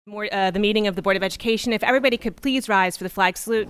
The meeting of the Board of Education. If everybody could please rise for the flag salute.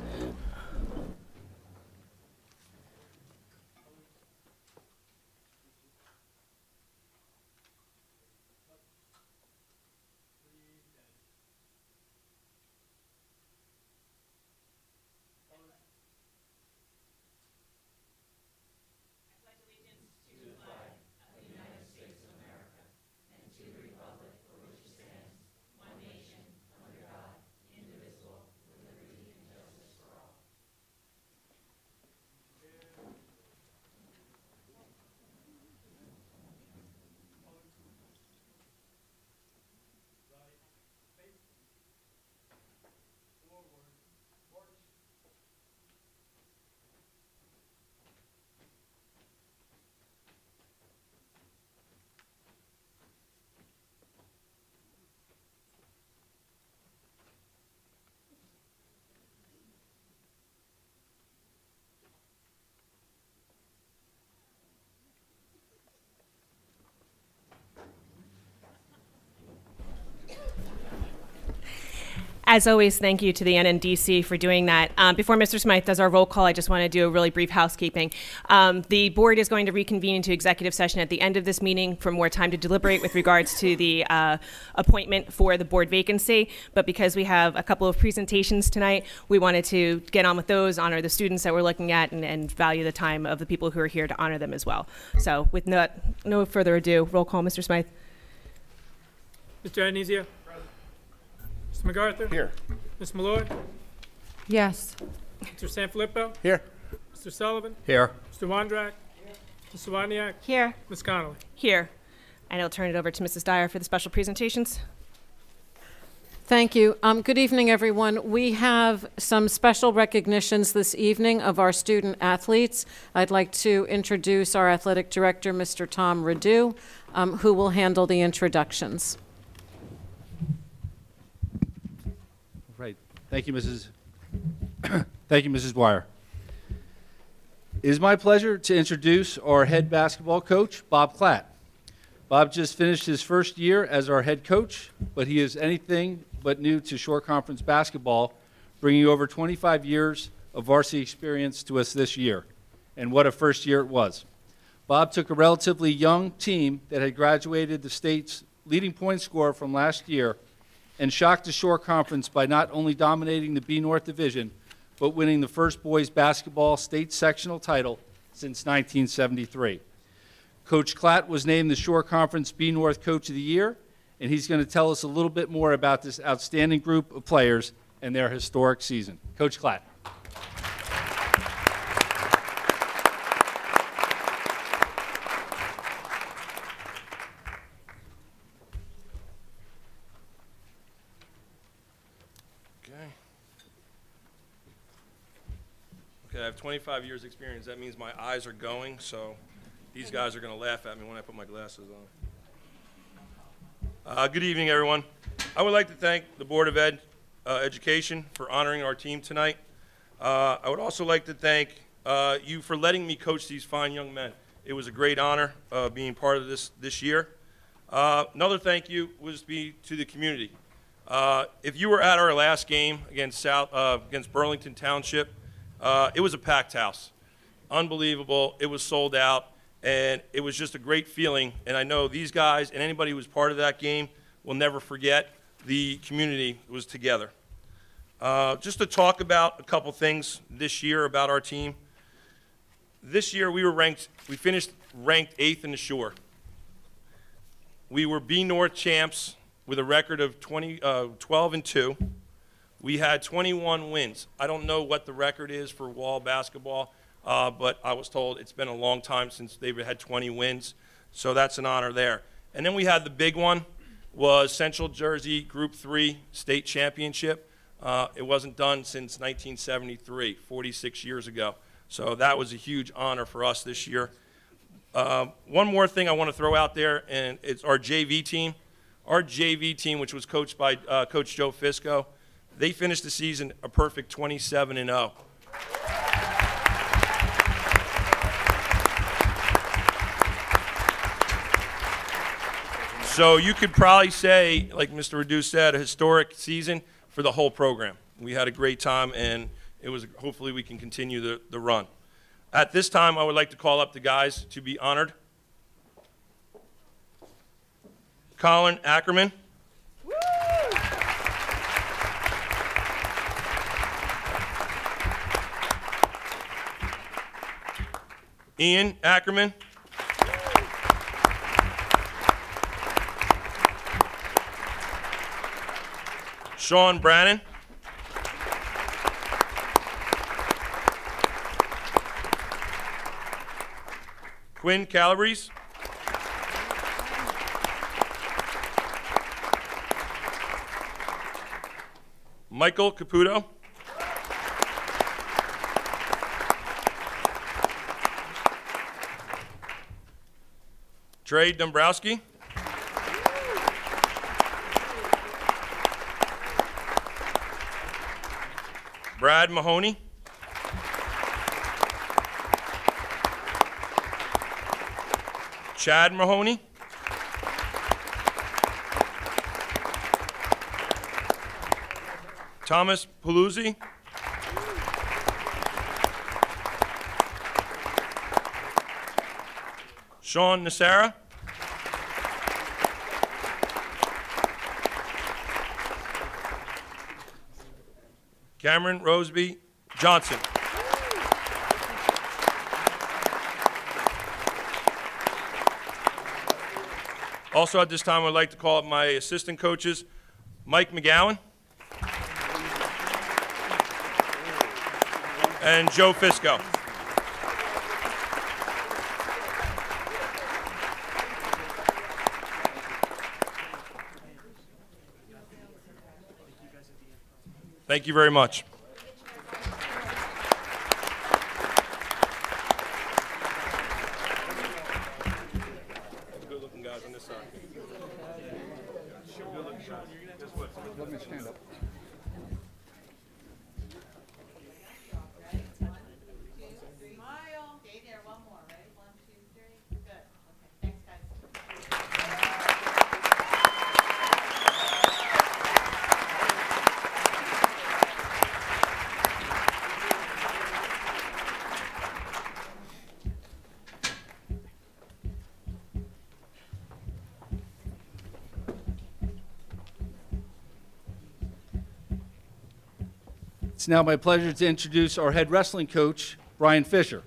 As always, thank you to the NNDC for doing that. Before Mr. Smythe does our roll call, I just want to do a really brief housekeeping. The board is going to reconvene into executive session at the end of this meeting for more time to deliberate with regards to the appointment for the board vacancy. But because we have a couple of presentations tonight, we wanted to get on with those, honor the students that we're looking at, and value the time of the people who are here to honor them as well. So with no further ado, roll call, Mr. Smythe. Mr. Adenizio? Mr. MacArthur? Here. Ms. Malloy? Yes. Mr. Sanfilippo? Here. Mr. Sullivan? Here. Mr. Wondrak? Mr. Wozniak? Here. Ms. Connolly? Here. And I'll turn it over to Mrs. Dyer for the special presentations. Thank you. Good evening, everyone. We have some special recognitions this evening of our student athletes. I'd like to introduce our athletic director, Mr. Tom Radu, who will handle the introductions. Right. Thank you, Mrs. Thank you, Mrs. Dwyer. It is my pleasure to introduce our head basketball coach, Bob Platt. Bob just finished his first year as our head coach, but he is anything but new to Shore Conference basketball, bringing over 25 years of varsity experience to us this year. And what a first year it was. Bob took a relatively young team that had graduated the state's leading point scorer from last year and shocked the Shore Conference by not only dominating the B North Division, but winning the first boys basketball state sectional title since 1973. Coach Platt was named the Shore Conference B North Coach of the Year, and he's going to tell us a little bit more about this outstanding group of players and their historic season. Coach Platt. Okay, I have 25 years experience. That means my eyes are going, so these guys are going to laugh at me when I put my glasses on. Good evening, everyone. I would like to thank the Board of Education for honoring our team tonight. I would also like to thank you for letting me coach these fine young men. It was a great honor being part of this year. Another thank you was to the community. If you were at our last game against Burlington Township, it was a packed house. Unbelievable. It was sold out, and it was just a great feeling. And I know these guys and anybody who was part of that game will never forget the community was together. Just to talk about a couple things this year about our team. This year we finished ranked 8th in the Shore. We were B North champs with a record of 12-2. We had 21 wins. I don't know what the record is for Wall basketball, but I was told it's been a long time since they've had 20 wins, so that's an honor there. And then we had the big one, was Central Jersey Group 3 State Championship. It wasn't done since 1973, 46 years ago. So that was a huge honor for us this year. One more thing I want to throw out there, and it's our JV team. Our JV team, which was coached by Coach Joe Fisco, they finished the season a perfect 27-0. So you could probably say, like Mr. Redu said, a historic season for the whole program. We had a great time, and it was, hopefully we can continue the run. At this time, I would like to call up the guys to be honored. Colin Ackerman. Ian Ackerman. Sean Brannon. Quinn Calabrese. Michael Caputo. Trey Dombrowski. Brad Mahoney. Chad Mahoney. Thomas Paluzzi. Sean Nasara. Cameron Roseby Johnson. Also at this time, I'd like to call up my assistant coaches, Mike McGowan and Joe Fisco. Thank you very much. Good looking guys on this side. Good looking guys. Let me stand up. Smile. Stay there. One more, right? 1, 2, 3. Good. Okay. Thanks, guys. It's now my pleasure to introduce our head wrestling coach, Bryan Fischer.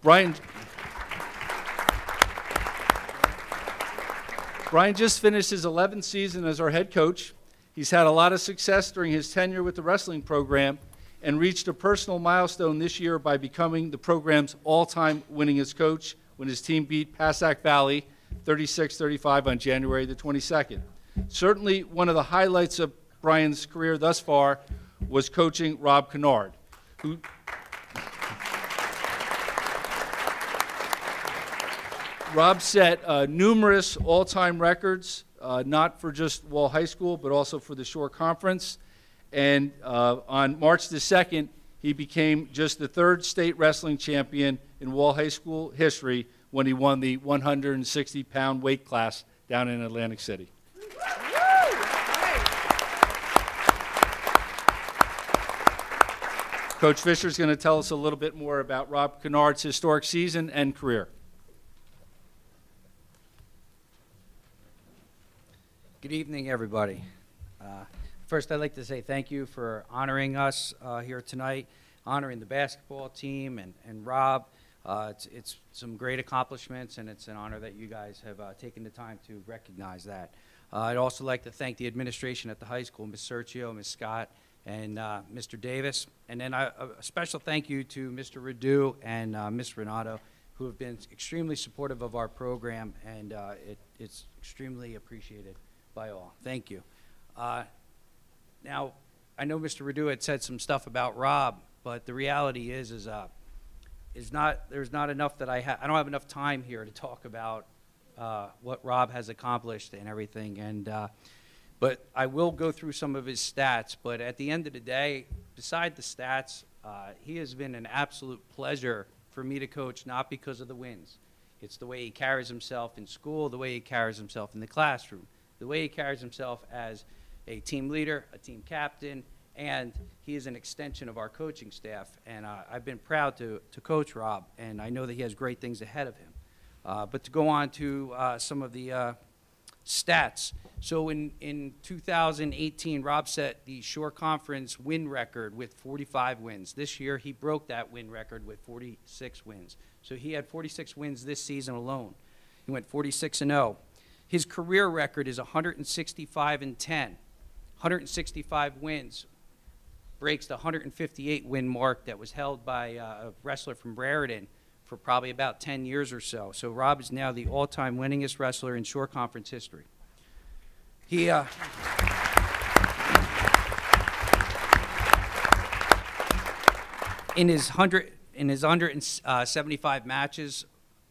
Bryan just finished his 11th season as our head coach. He's had a lot of success during his tenure with the wrestling program and reached a personal milestone this year by becoming the program's all-time winningest coach when his team beat Passack Valley 36-35 on January the 22nd. Certainly one of the highlights of Bryan's career thus far was coaching Rob Kennard, who Rob set numerous all-time records, not for just Wall High School, but also for the Shore Conference. And on March the 2nd, he became just the 3rd state wrestling champion in Wall High School history when he won the 160-pound weight class down in Atlantic City. Coach Fischer is going to tell us a little bit more about Rob Kennard's historic season and career. Good evening, everybody. First, I'd like to say thank you for honoring us here tonight, honoring the basketball team and Rob. It's some great accomplishments, and it's an honor that you guys have taken the time to recognize that. I'd also like to thank the administration at the high school, Ms. Sergio, Ms. Scott, and Mr. Davis. And then a special thank you to Mr. Redu and Ms. Renato, who have been extremely supportive of our program, and it's extremely appreciated by all. Thank you. Now, I know Mr. Redu had said some stuff about Rob, but the reality is there's not enough that I don't have enough time here to talk about what Rob has accomplished and everything. And but I will go through some of his stats. But at the end of the day, beside the stats, he has been an absolute pleasure for me to coach, not because of the wins. It's the way he carries himself in school, the way he carries himself in the classroom, the way he carries himself as a team leader, a team captain, and he is an extension of our coaching staff. And I've been proud to coach Rob, and I know that he has great things ahead of him. But to go on to some of the stats. So in 2018, Rob set the Shore Conference win record with 45 wins. This year, he broke that win record with 46 wins. So he had 46 wins this season alone. He went 46-0. His career record is 165-10. 165 wins breaks the 158 win mark that was held by a wrestler from Raritan for probably about 10 years or so. So Rob is now the all-time winningest wrestler in Shore Conference history. He in his 175 matches,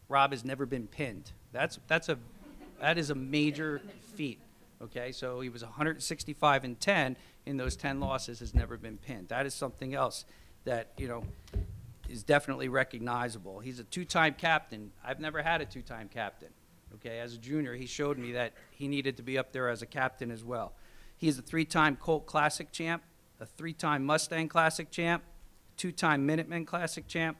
Rob has never been pinned. That is a major feat. Okay, so he was 165-10 in those 10 losses, has never been pinned. That is something else that, you know, is definitely recognizable. He's a two-time captain. I've never had a two-time captain. Okay, as a junior, he showed me that he needed to be up there as a captain as well. He's a three-time Colt Classic champ, a three-time Mustang Classic champ, two-time Minutemen Classic champ,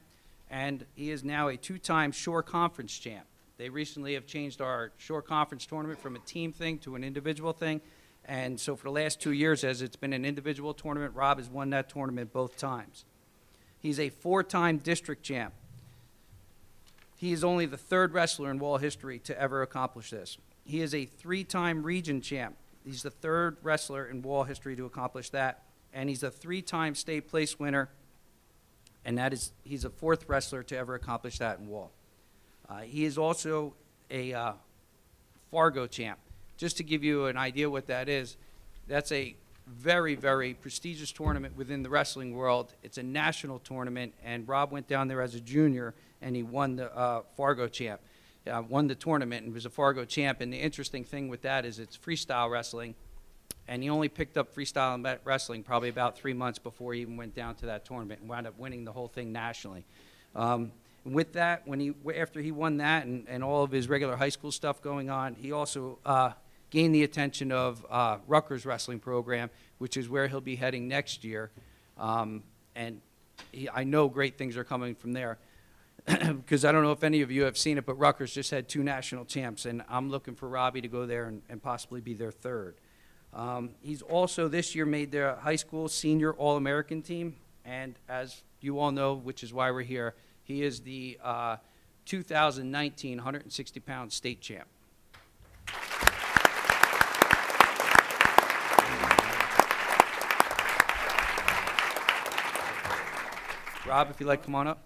and he is now a two-time Shore Conference champ. They recently have changed our Shore Conference tournament from a team thing to an individual thing. And so for the last 2 years, as it's been an individual tournament, Rob has won that tournament both times. He's a four-time district champ. He is only the third wrestler in Wall history to ever accomplish this. He is a three-time region champ. He's the third wrestler in Wall history to accomplish that. And he's a three-time state place winner. And he's a fourth wrestler to ever accomplish that in Wall. He is also a Fargo champ. Just to give you an idea what that is, that's a very, very prestigious tournament within the wrestling world. It's a national tournament, and Rob went down there as a junior, and he won the Fargo champ. Won the tournament and was a Fargo champ. And the interesting thing with that is it's freestyle wrestling, and he only picked up freestyle wrestling probably about 3 months before he even went down to that tournament and wound up winning the whole thing nationally. With that, after he won that and all of his regular high school stuff going on, he also gained the attention of Rutgers wrestling program, which is where he'll be heading next year. And I know great things are coming from there. Because I don't know if any of you have seen it, but Rutgers just had 2 national champs, and I'm looking for Robbie to go there and possibly be their third. He's also this year made their high school senior All-American team, and as you all know, which is why we're here, he is the 2019 160-pound state champ. Rob, if you'd like, come on up.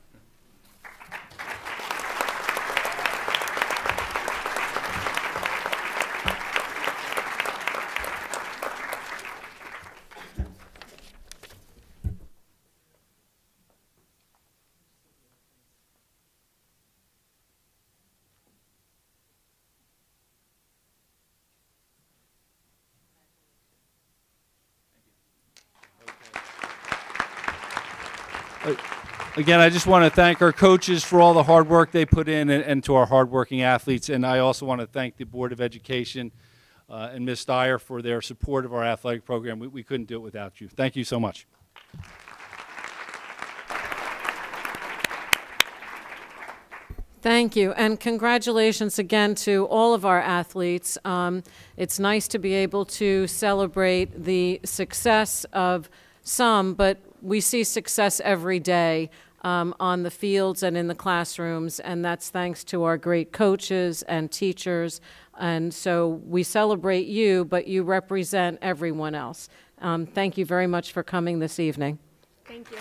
Again, I just want to thank our coaches for all the hard work they put in and to our hardworking athletes. And I also want to thank the Board of Education and Ms. Dyer for their support of our athletic program. We couldn't do it without you. Thank you so much. Thank you, and congratulations again to all of our athletes. It's nice to be able to celebrate the success of some, but we see success every day on the fields and in the classrooms, and that's thanks to our great coaches and teachers. And so we celebrate you, but you represent everyone else. Thank you very much for coming this evening. Thank you.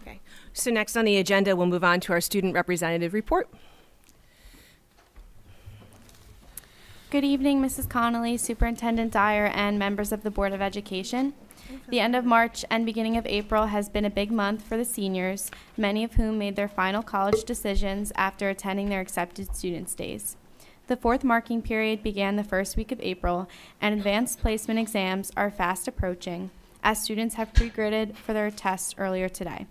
Okay. So next on the agenda, we'll move on to our student representative report. Good evening, Mrs. Connolly, Superintendent Dyer, and members of the Board of Education. The end of March and beginning of April has been a big month for the seniors, many of whom made their final college decisions after attending their accepted students' days. The 4th marking period began the first week of April, and advanced placement exams are fast approaching. as students have pre-graded for their tests earlier today.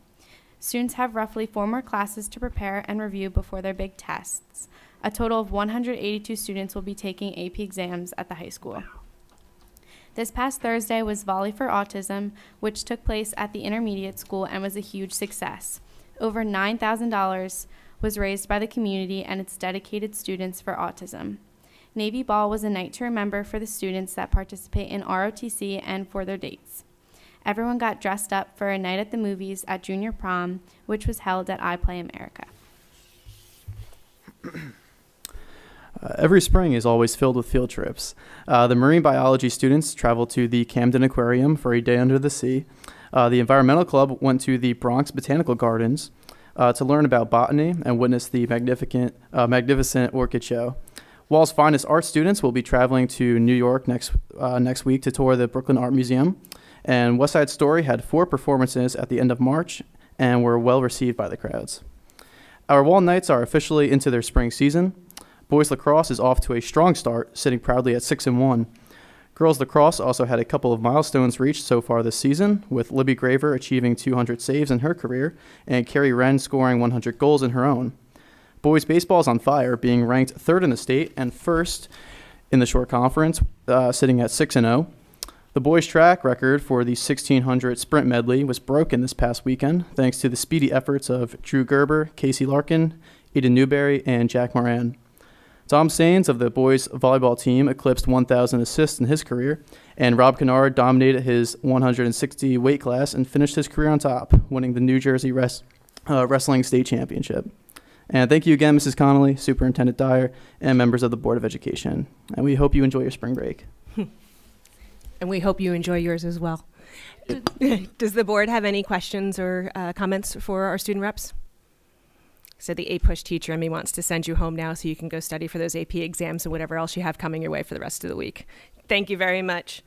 Students have roughly 4 more classes to prepare and review before their big tests. A total of 182 students will be taking AP exams at the high school. This past Thursday was Volley for Autism, which took place at the intermediate school and was a huge success. Over $9,000 was raised by the community and its dedicated students for autism. Navy Ball was a night to remember for the students that participate in ROTC and for their dates. Everyone got dressed up for a night at the movies at Junior Prom, which was held at iPlay America. Every spring is always filled with field trips. The marine biology students traveled to the Camden Aquarium for a day under the sea. The environmental club went to the Bronx Botanical Gardens to learn about botany and witness the magnificent orchid show. Wall's finest art students will be traveling to New York next week to tour the Brooklyn Art Museum. And West Side Story had 4 performances at the end of March and were well received by the crowds. Our Wall Knights are officially into their spring season. Boys lacrosse is off to a strong start, sitting proudly at 6-1. Girls lacrosse also had a couple of milestones reached so far this season, with Libby Graver achieving 200 saves in her career and Carrie Wren scoring 100 goals in her own. Boys baseball is on fire, being ranked 3rd in the state and 1st in the short conference, sitting at 6-0. The boys' track record for the 1600 sprint medley was broken this past weekend, thanks to the speedy efforts of Drew Gerber, Casey Larkin, Eden Newberry, and Jack Moran. Tom Sains of the boys' volleyball team eclipsed 1,000 assists in his career, and Rob Kennard dominated his 160 weight class and finished his career on top, winning the New Jersey Wrestling State Championship. And thank you again, Mrs. Connolly, Superintendent Dyer, and members of the Board of Education. And we hope you enjoy your spring break. And we hope you enjoy yours as well. Does the board have any questions or comments for our student reps? So the A-push teacher in me wants to send you home now so you can go study for those AP exams and whatever else you have coming your way for the rest of the week. Thank you very much.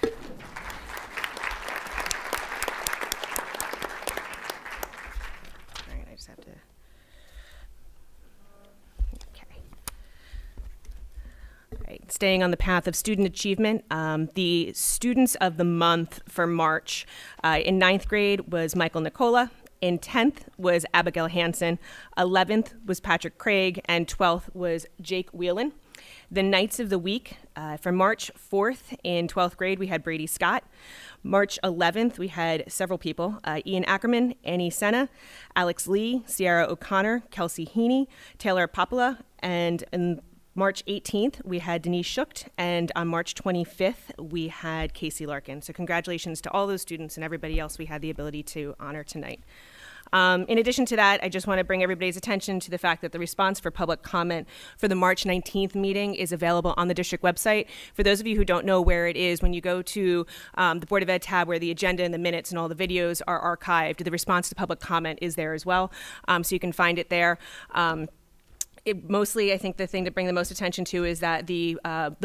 All right, I just have to... Right. Staying on the path of student achievement, the students of the month for March in 9th grade was Michael Nicola. In 10th was Abigail Hansen. 11th was Patrick Craig. And 12th was Jake Whelan. The Knights of the Week for March 4th in 12th grade, we had Brady Scott. March 11th, we had several people, Ian Ackerman, Annie Senna, Alex Lee, Sierra O'Connor, Kelsey Heaney, Taylor Popola, and March 18th, we had Denise Schucht, and on March 25th, we had Casey Larkin. So congratulations to all those students and everybody else we had the ability to honor tonight. In addition to that, I just want to bring everybody's attention to the fact that the response for public comment for the March 19th meeting is available on the district website. For those of you who don't know where it is, when you go to the Board of Ed tab where the agenda and the minutes and all the videos are archived, the response to public comment is there as well, so you can find it there. Mostly, I think the thing to bring the most attention to is that the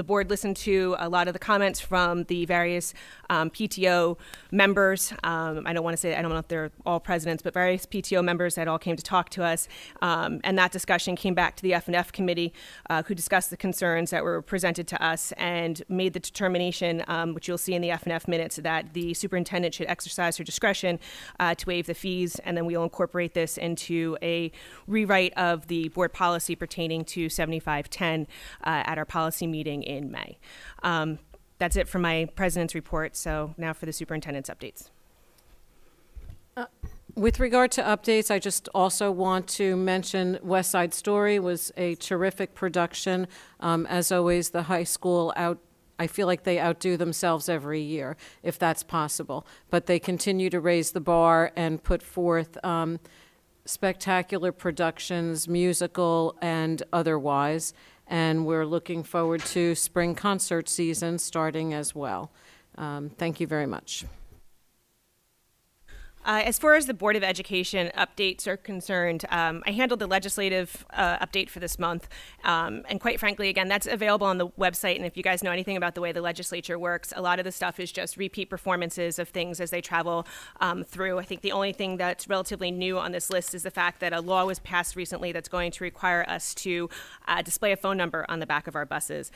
board listened to a lot of the comments from the various PTO members. I don't know if they're all presidents, but various PTO members that all came to talk to us. And that discussion came back to the F&F committee, who discussed the concerns that were presented to us and made the determination, which you'll see in the F&F minutes, that the superintendent should exercise her discretion to waive the fees. And then we'll incorporate this into a rewrite of the board policy pertaining to 7510 at our policy meeting in May. That's it for my president's report. So now for the superintendent's updates. With regard to updates, I just also want to mention West Side Story was a terrific production. As always, the high school I feel like they outdo themselves every year, if that's possible. But they continue to raise the bar and put forth spectacular productions, musical and otherwise, and we're looking forward to spring concert season starting as well. Thank you very much. As far as the Board of Education updates are concerned, I handled the legislative update for this month. And quite frankly, again, that's available on the website. And if you guys know anything about the way the legislature works, a lot of the stuff is just repeat performances of things as they travel through. I think the only thing that's relatively new on this list is the fact that a law was passed recently that's going to require us to display a phone number on the back of our buses.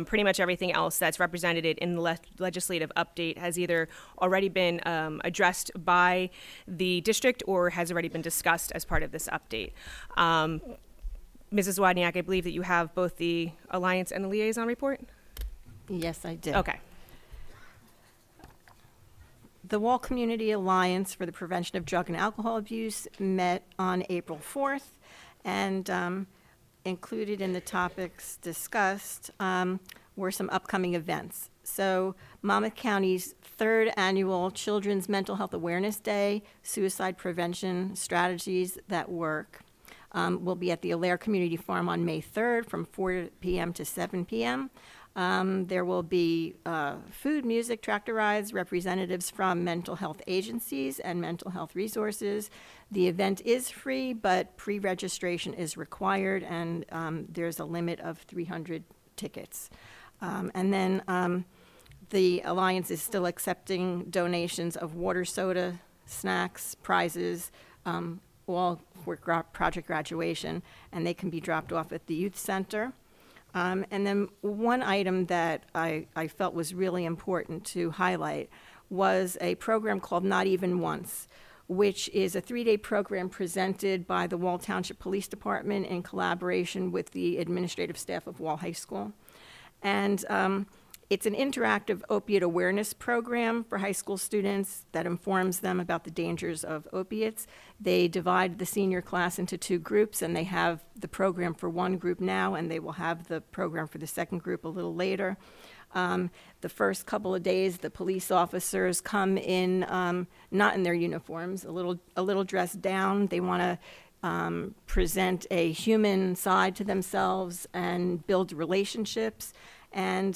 Pretty much everything else that's represented in the legislative update has either already been addressed by the district or has already been discussed as part of this update. Mrs. Wodniak, I believe that you have both the Alliance and the Liaison report? Yes, I did. Okay. The Wall Community Alliance for the Prevention of Drug and Alcohol Abuse met on April 4th, and included in the topics discussed were some upcoming events. So Monmouth County's 3rd annual Children's Mental Health Awareness Day, Suicide Prevention Strategies That Work, will be at the Allaire Community Farm on May 3rd from 4 p.m. to 7 p.m. There will be food, music, tractor rides, representatives from mental health agencies and mental health resources. The event is free, but pre-registration is required, and there's a limit of 300 tickets. And then the Alliance is still accepting donations of water, soda, snacks, prizes, all for project graduation, and they can be dropped off at the youth center. And then one item that I felt was really important to highlight was a program called Not Even Once, which is a 3-day program presented by the Wall Township Police Department in collaboration with the administrative staff of Wall High School. And it's an interactive opiate awareness program for high school students that informs them about the dangers of opiates. They divide the senior class into 2 groups, and they have the program for one group now, and they will have the program for the second group a little later. The first couple of days, the police officers come in, not in their uniforms, a little dressed down. They want to present a human side to themselves and build relationships. And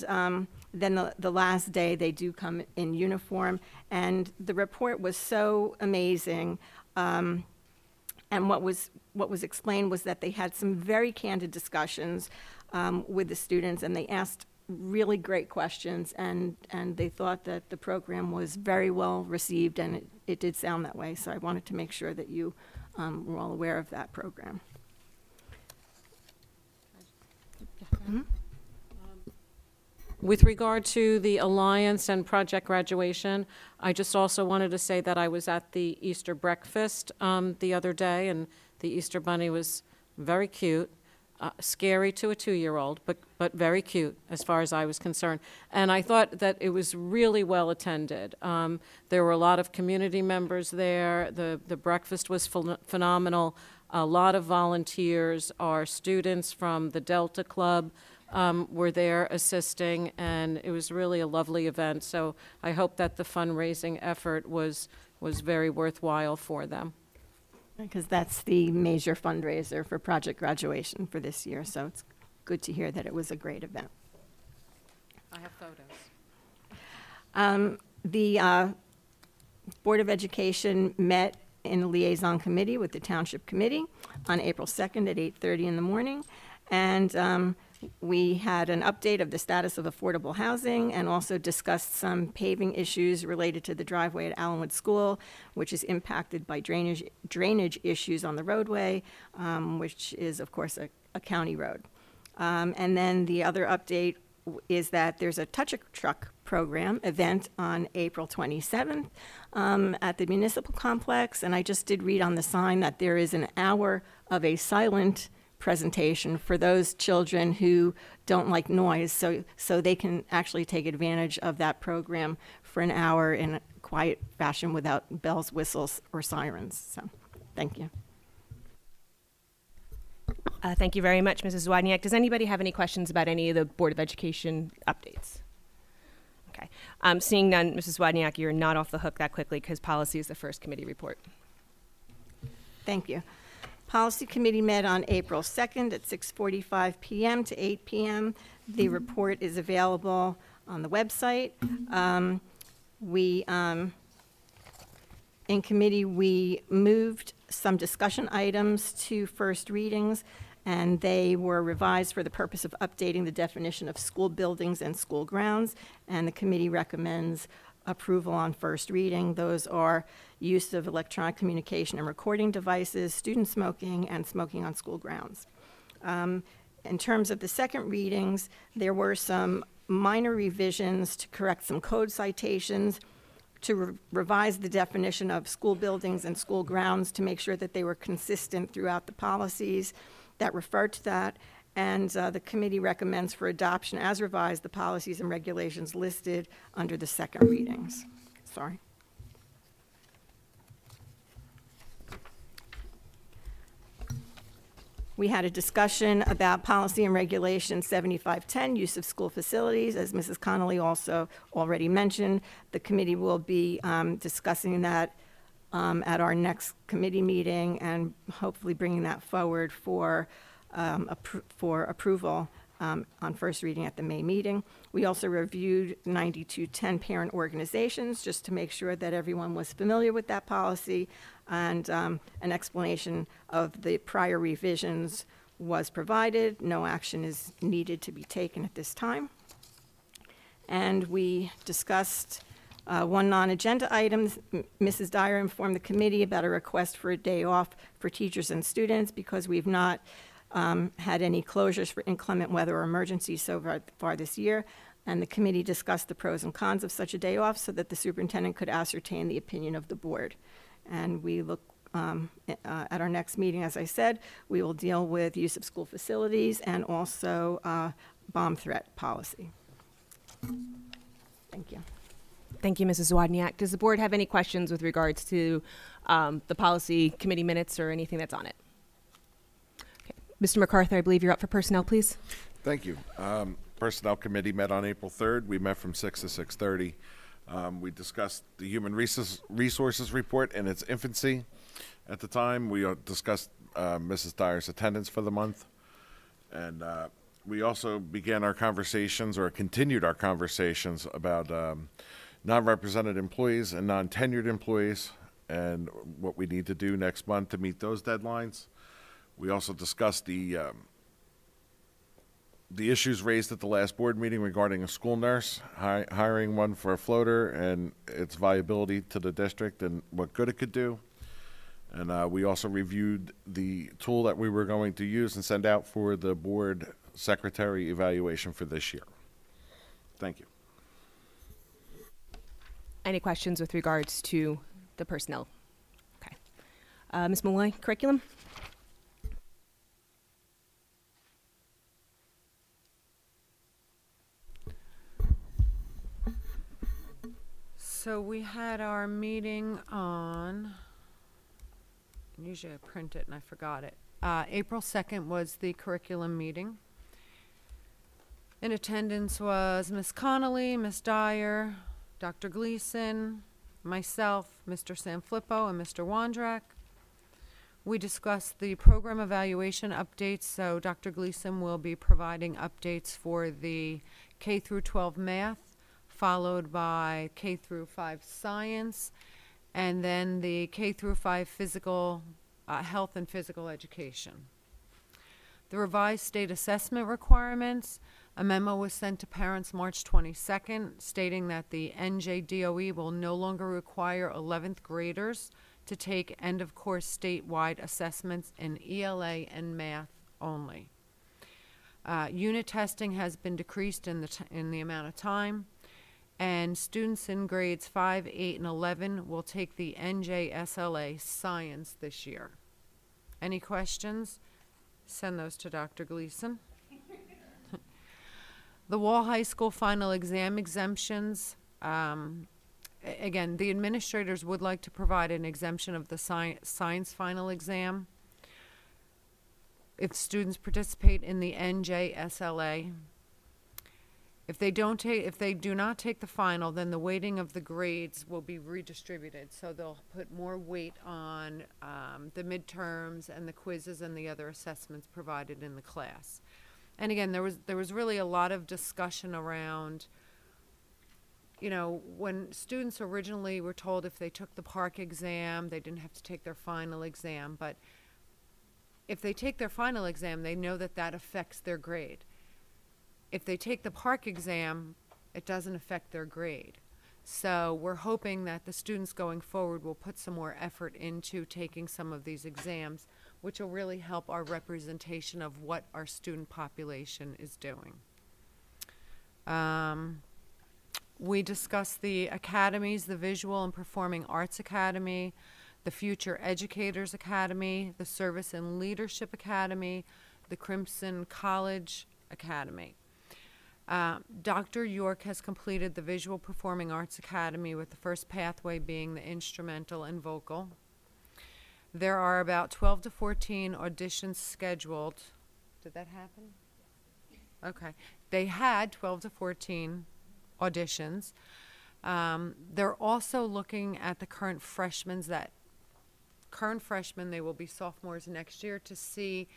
then the last day, they do come in uniform. And the report was so amazing. And what was explained was that they had some very candid discussions with the students, and they asked really great questions, and they thought that the program was very well received, and it did sound that way. So I wanted to make sure that you were all aware of that program. Mm-hmm. With regard to the Alliance and Project Graduation, I just also wanted to say that I was at the Easter breakfast the other day, and the Easter bunny was very cute, scary to a 2-year-old, but very cute as far as I was concerned. And I thought that it was really well attended. There were a lot of community members there. The breakfast was phenomenal. A lot of volunteers. Our students from the Delta Club were there assisting, and it was really a lovely event. So I hope that the fundraising effort was very worthwhile for them. Because that's the major fundraiser for Project Graduation for this year, so it's good to hear that it was a great event. I have photos. The Board of Education met in a liaison committee with the Township Committee on April 2nd at 8:30 in the morning, and we had an update of the status of affordable housing and also discussed some paving issues related to the driveway at Allenwood School, which is impacted by drainage issues on the roadway, which is, of course, a county road. And then the other update is that there's a Touch a Truck program event on April 27th at the municipal complex. And I just did read on the sign that there is an hour of a silent presentation for those children who don't like noise, so they can actually take advantage of that program for an hour in a quiet fashion without bells, whistles, or sirens. So, thank you. Thank you very much, Mrs. Wodniak. Does anybody have any questions about any of the Board of Education updates? Okay. Seeing none, Mrs. Wodniak, you're not off the hook that quickly because policy is the first committee report. Thank you. Policy Committee met on April 2nd at 6:45 p.m. to 8 p.m. The report is available on the website. We In committee, we moved some discussion items to first readings, and they were revised for the purpose of updating the definition of school buildings and school grounds, and the committee recommends approval on first reading. Those are use of electronic communication and recording devices, student smoking, and smoking on school grounds. In terms of the second readings, there were some minor revisions to correct some code citations, to revise the definition of school buildings and school grounds to make sure that they were consistent throughout the policies that refer to that. And the committee recommends for adoption as revised the policies and regulations listed under the second readings. Sorry. We had a discussion about policy and regulation 7510, use of school facilities. As Mrs. Connolly also already mentioned, the committee will be discussing that at our next committee meeting and hopefully bringing that forward for approval on first reading at the May meeting. We also reviewed 9210 parent organizations just to make sure that everyone was familiar with that policy, and an explanation of the prior revisions was provided. No action is needed to be taken at this time. And we discussed one non-agenda item. Mrs. Dyer informed the committee about a request for a day off for teachers and students because we've not had any closures for inclement weather or emergencies so far this year, and the committee discussed the pros and cons of such a day off so that the superintendent could ascertain the opinion of the board. And we look at our next meeting, as I said, we will deal with use of school facilities and also bomb threat policy. Thank you. Thank you, Mrs. Wodniak. Does the board have any questions with regards to the policy committee minutes or anything that's on it? Mr. MacArthur, I believe you're up for personnel, please. Thank you. Personnel Committee met on April 3rd. We met from 6 to 6:30. We discussed the Human Resources Report in its infancy. At the time, we discussed Mrs. Dyer's attendance for the month. And we also began our conversations, or continued our conversations, about non-represented employees and non-tenured employees and what we need to do next month to meet those deadlines. We also discussed the issues raised at the last board meeting regarding a school nurse, hiring one for a floater and its viability to the district and what good it could do. And we also reviewed the tool that we were going to use and send out for the board secretary evaluation for this year. Thank you. Any questions with regards to the personnel? Okay. Ms. Malloy, curriculum? So we had our meeting on, usually I print it and I forgot it. April 2nd was the curriculum meeting. In attendance was Ms. Connolly, Ms. Dyer, Dr. Gleason, myself, Mr. Sanfilippo, and Mr. Wondrak. We discussed the program evaluation updates, so Dr. Gleason will be providing updates for the K through 12 math, followed by K through 5 science, and then the K through 5 physical, health and physical education. The revised state assessment requirements, a memo was sent to parents March 22nd stating that the NJDOE will no longer require 11th graders to take end-of-course statewide assessments in ELA and math only. Unit testing has been decreased in the amount of time, and students in grades 5, 8, and 11 will take the NJSLA science this year. Any questions? Send those to Dr. Gleason. The Wall High School final exam exemptions. Again, the administrators would like to provide an exemption of the science final exam if students participate in the NJSLA. If they do not take the final, then the weighting of the grades will be redistributed. So they'll put more weight on the midterms and the quizzes and the other assessments provided in the class. And again, there was really a lot of discussion around you know, when students originally were told if they took the park exam, they didn't have to take their final exam, but if they take their final exam, they know that that affects their grade. If they take the park exam, it doesn't affect their grade. So we're hoping that the students going forward will put some more effort into taking some of these exams, which will really help our representation of what our student population is doing. We discussed the academies, the Visual and Performing Arts Academy, the Future Educators Academy, the Service and Leadership Academy, the Crimson College Academy. Dr. York has completed the Visual Performing Arts Academy, with the first pathway being the instrumental and vocal. There are about 12 to 14 auditions scheduled. Did that happen? Okay. They had 12 to 14 auditions. They're also looking at the current freshmen, they will be sophomores next year, to see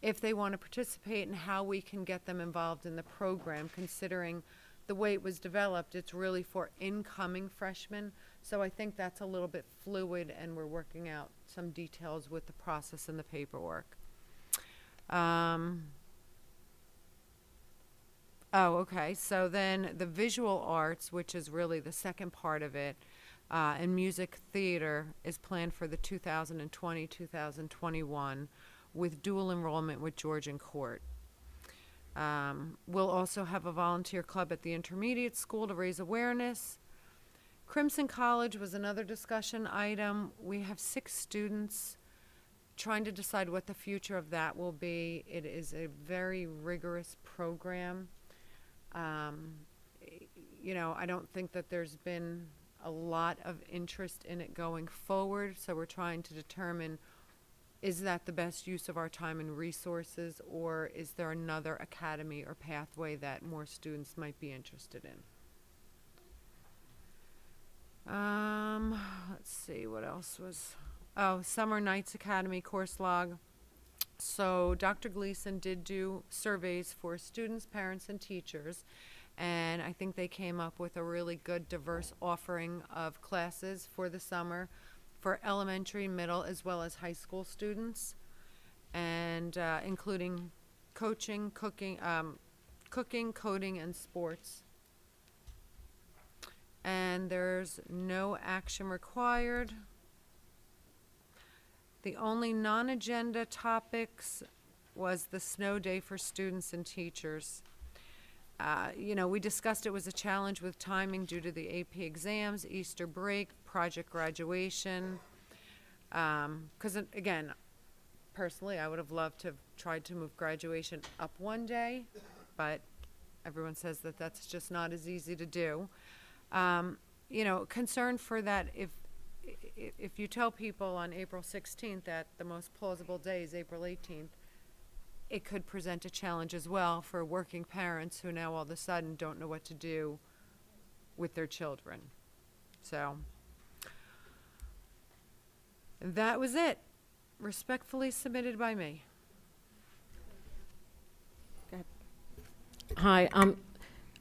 if they want to participate and how we can get them involved in the program, considering the way it was developed, it's really for incoming freshmen. So I think that's a little bit fluid, and we're working out some details with the process and the paperwork. Okay, so then the visual arts, which is really the second part of it, and music theater is planned for the 2020-2021 with dual enrollment with Georgian Court. We'll also have a volunteer club at the intermediate school to raise awareness. Crimson College was another discussion item. We have 6 students trying to decide what the future of that will be. It is a very rigorous program. You know, I don't think that there's been a lot of interest in it going forward, so we're trying to determine, is that the best use of our time and resources, or is there another academy or pathway that more students might be interested in? Let's see, what else was, Summer Nights Academy course log. So Dr. Gleason did do surveys for students, parents, and teachers, and I think they came up with a really good, diverse offering of classes for the summer for elementary, middle, as well as high school students, and including coaching, cooking, coding, and sports. And there's no action required. The only non-agenda topics was the snow day for students and teachers. You know, we discussed it was a challenge with timing due to the AP exams, Easter break, project graduation. Because, again, personally, I would have loved to have tried to move graduation up one day, but everyone says that that's just not as easy to do. You know, concern for that, if you tell people on April 16th that the most plausible day is April 18th, it could present a challenge as well for working parents who now all of a sudden don't know what to do with their children. So that was it. Respectfully submitted by me. Go ahead. Hi,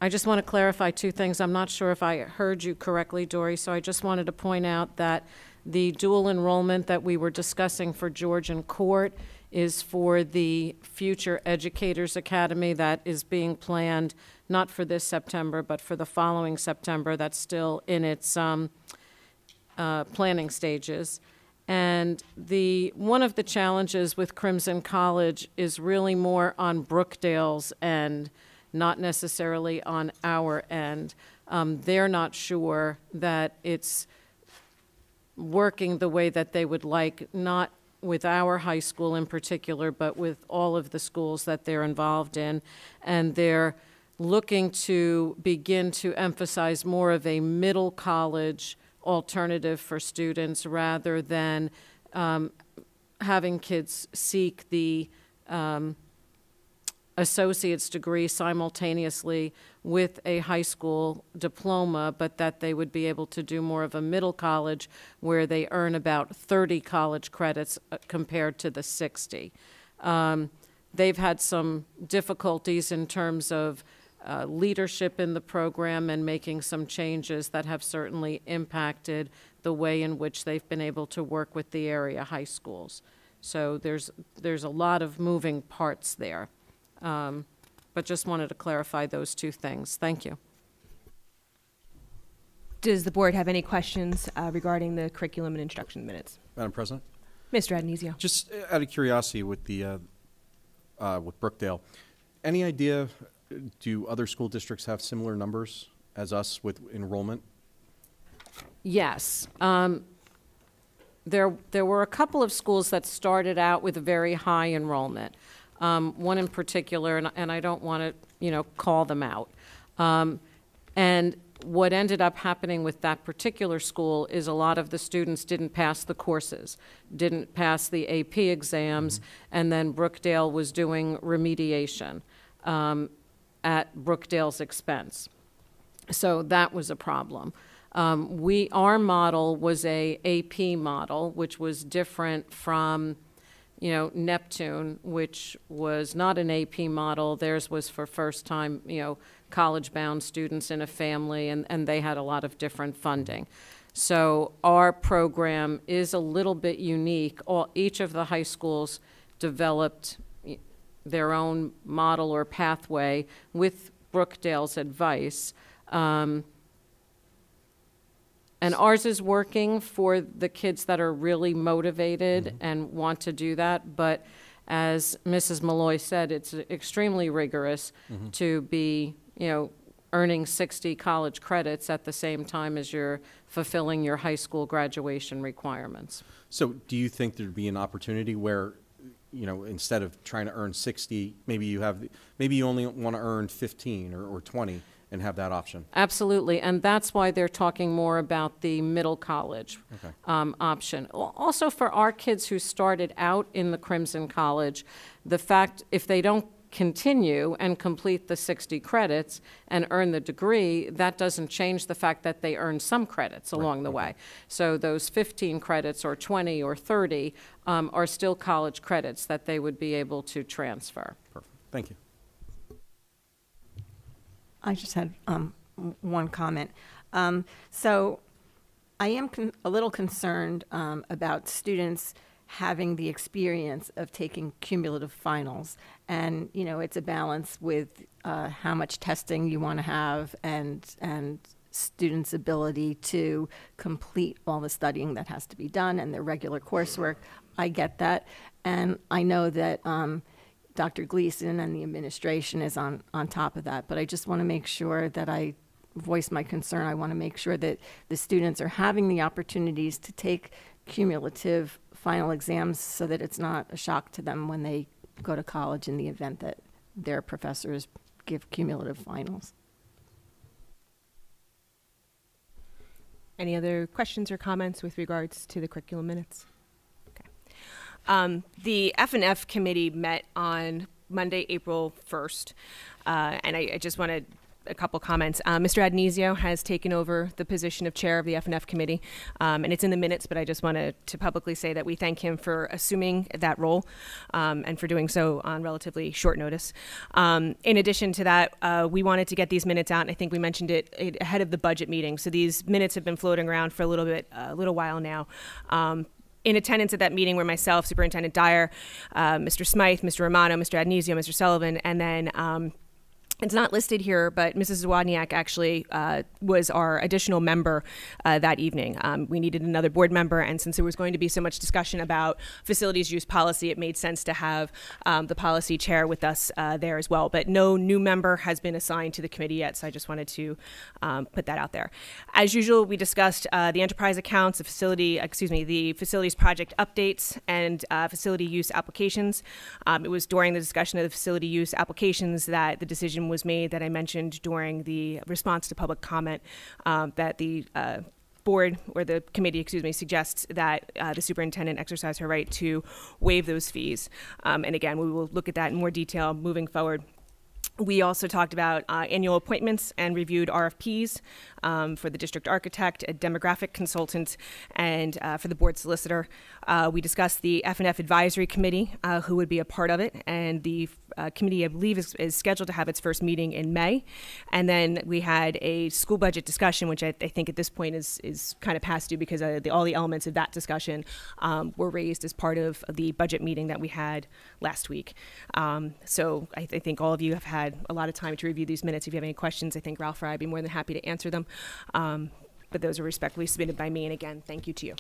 I just want to clarify 2 things. I'm not sure if I heard you correctly, Dory, so I just wanted to point out that the dual enrollment that we were discussing for Georgian Court is for the Future Educators Academy that is being planned not for this September, but for the following September. That's still in its planning stages. And one of the challenges with Crimson College is really more on Brookdale's end, not necessarily on our end. They're not sure that it's working the way that they would like, not with our high school in particular, but with all of the schools that they're involved in. And they're looking to begin to emphasize more of a middle college alternative for students rather than having kids seek the associate's degree simultaneously with a high school diploma, but that they would be able to do more of a middle college where they earn about 30 college credits compared to the 60. They've had some difficulties in terms of leadership in the program and making some changes that have certainly impacted the way in which they've been able to work with the area high schools. So there's a lot of moving parts there. But just wanted to clarify those two things. Thank you. Does the board have any questions regarding the curriculum and instruction minutes? Madam President? Mr. Adenizio. Just out of curiosity with the with Brookdale, any idea, do other school districts have similar numbers as us with enrollment? Yes. There were a couple of schools that started out with a very high enrollment. One in particular, and I don't want to, call them out. And what ended up happening with that particular school is a lot of the students didn't pass the courses, didn't pass the AP exams, and then Brookdale was doing remediation at Brookdale's expense. So that was a problem. Our model was a AP model, which was different from, Neptune, which was not an AP model. Theirs was for first-time, college-bound students in a family, and they had a lot of different funding. So our program is a little bit unique. Each of the high schools developed their own model or pathway with Brookdale's advice. And ours is working for the kids that are really motivated and want to do that. But as Mrs. Malloy said, it's extremely rigorous to be, earning 60 college credits at the same time as you're fulfilling your high school graduation requirements. So do you think there'd be an opportunity where, instead of trying to earn 60, maybe you only want to earn 15 or 20? And have that option? Absolutely, and that's why they're talking more about the middle college option. Also for our kids who started out in the Crimson College, the fact if they don't continue and complete the 60 credits and earn the degree, that doesn't change the fact that they earn some credits along the way. So those 15 credits or 20 or 30 are still college credits that they would be able to transfer. Perfect, thank you. I just had one comment. So I am a little concerned about students having the experience of taking cumulative finals. And, it's a balance with how much testing you want to have and students' ability to complete all the studying that has to be done and their regular coursework. I get that. And I know that Dr. Gleason and the administration is on top of that, but I just want to make sure that I voice my concern. I want to make sure that the students are having the opportunities to take cumulative final exams so that it's not a shock to them when they go to college in the event that their professors give cumulative finals. Any other questions or comments with regards to the curriculum minutes? The F&F committee met on Monday, April 1st, and I just wanted a couple comments. Mr. Adenizio has taken over the position of chair of the F&F committee, and it's in the minutes, but I just wanted to publicly say that we thank him for assuming that role and for doing so on relatively short notice. In addition to that, we wanted to get these minutes out, and I think we mentioned it ahead of the budget meeting, so these minutes have been floating around for a little while now. In attendance at that meeting were myself, Superintendent Dyer, Mr. Smythe, Mr. Romano, Mr. Adenizio, Mr. Sullivan, and then it's not listed here, but Mrs. Zawodniak actually was our additional member that evening. We needed another board member, and since there was going to be so much discussion about facilities use policy, it made sense to have the policy chair with us there as well. But no new member has been assigned to the committee yet, so I just wanted to put that out there. As usual, we discussed the enterprise accounts, the facilities project updates, and facility use applications. It was during the discussion of the facility use applications that the decision was made that I mentioned during the response to public comment that the board or the committee, suggests that the superintendent exercise her right to waive those fees. And again, we will look at that in more detail moving forward. We also talked about annual appointments and reviewed RFPs for the district architect, a demographic consultant, and for the board solicitor. We discussed the F&F advisory committee, who would be a part of it, and the committee, I believe, is scheduled to have its first meeting in May. And then we had a school budget discussion, which I think at this point is kind of past due because all the elements of that discussion were raised as part of the budget meeting that we had last week. So I think all of you have had a lot of time to review these minutes. If you have any questions, I think Ralph or I would be more than happy to answer them. But those are respectfully submitted by me. And again, thank you to you.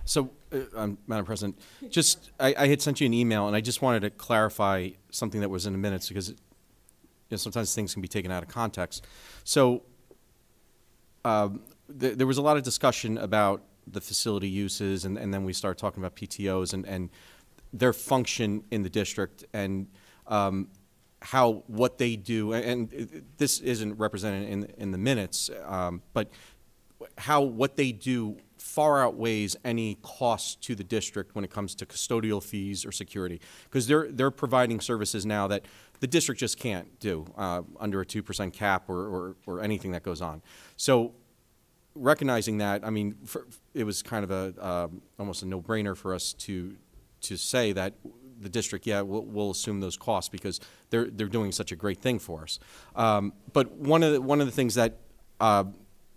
So, Madam President, just I had sent you an email, and I just wanted to clarify something that was in the minutes because sometimes things can be taken out of context. So, there was a lot of discussion about the facility uses, and then we started talking about PTOs and their function in the district and what they do. And this isn't represented in the minutes, but what they do far outweighs any cost to the district when it comes to custodial fees or security, because they're providing services now that the district just can't do under a 2% cap or anything that goes on. So recognizing that, I mean, it was kind of almost a no-brainer for us to say that the district, we'll assume those costs because they're doing such a great thing for us. But one of the things that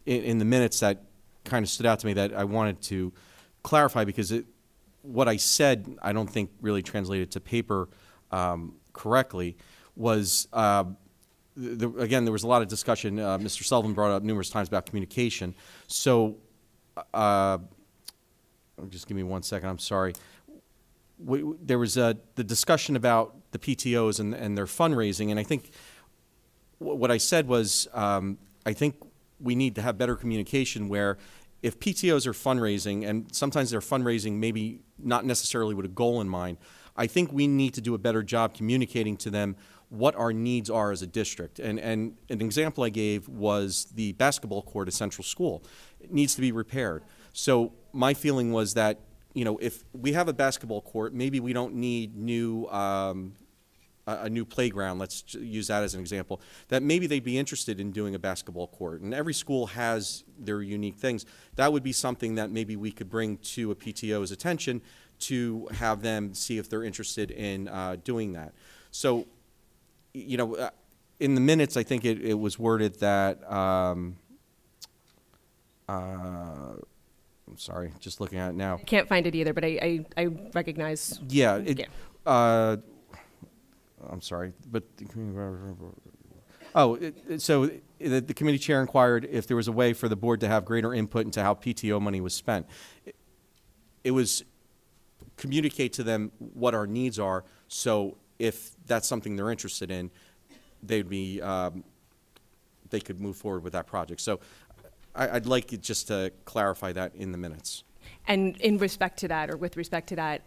in the minutes that kind of stood out to me that I wanted to clarify, because what I said I don't think really translated to paper correctly, was again, there was a lot of discussion. Mr. Sullivan brought up numerous times about communication. So just give me 1 second, I'm sorry. There was the discussion about the PTOs and their fundraising, and I think what I said was I think we need to have better communication where if PTOs are fundraising, and sometimes they're fundraising maybe not necessarily with a goal in mind, I think we need to do a better job communicating to them what our needs are as a district. And an example I gave was the basketball court at Central School. It needs to be repaired. So my feeling was that, if we have a basketball court, maybe we don't need a new playground, let's use that as an example, that maybe they'd be interested in doing a basketball court. And every school has their unique things. That would be something that maybe we could bring to a PTO's attention to have them see if they're interested in doing that. So, in the minutes, I think it was worded that, I'm sorry, just looking at it now. Can't find it either, but I recognize. Yeah. I'm sorry, but so the committee chair inquired if there was a way for the board to have greater input into how PTO money was spent. It was communicate to them what our needs are, so if that's something they're interested in, they could move forward with that project. So I'd like it just to clarify that in the minutes. And in respect to that, or with respect to that,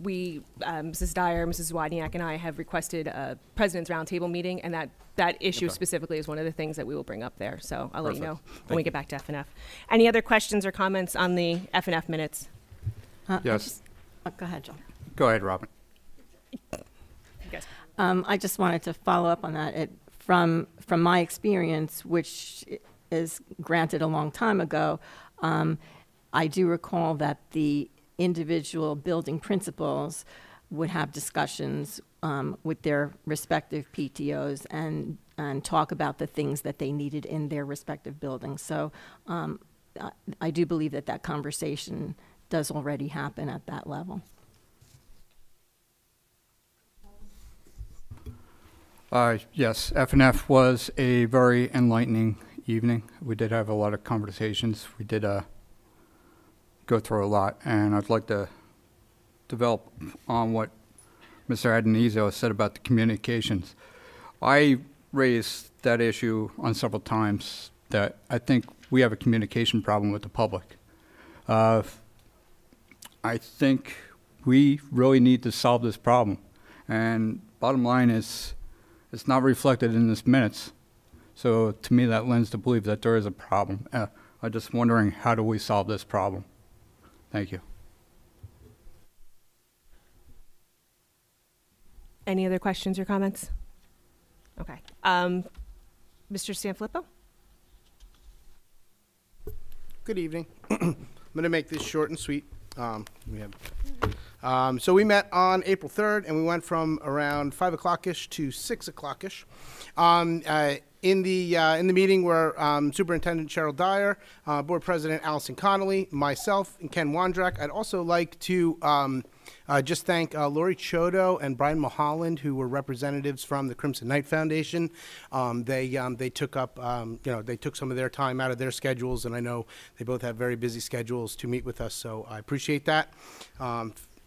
we, Mrs. Dyer, Mrs. Wozniak, and I have requested a President's Roundtable meeting, and that issue specifically is one of the things that we will bring up there. So I'll let you know when we get back to F&F. Any other questions or comments on the F&F minutes? Yes. Go ahead, John. Go ahead, Robin. I just wanted to follow up on that. From my experience, which is granted a long time ago, I do recall that the individual building principals would have discussions with their respective PTOs and talk about the things that they needed in their respective buildings. So I do believe that conversation does already happen at that level. Yes, F&F was a very enlightening evening. We did have a lot of conversations. We did go through a lot, and I'd like to develop on what Mr. Adenizio said about the communications. I raised that issue on several times that I think we have a communication problem with the public. I think we really need to solve this problem, and bottom line is it's not reflected in this minutes. So to me, that lends to believe that there is a problem. I'm just wondering, how do we solve this problem? Thank you. Any other questions or comments? Okay. Mr. Sanfilippo? Good evening. I'm going to make this short and sweet. We have So we met on April 3rd, and we went from around 5 o'clock-ish to 6 o'clock-ish. In the meeting were Superintendent Cheryl Dyer, Board President Allison Connolly, myself, and Ken Wondrak. I'd also like to just thank Lori Chodo and Brian Mulholland, who were representatives from the Crimson Knight Foundation. They took up, they took some of their time out of their schedules, and I know they both have very busy schedules to meet with us, so I appreciate that.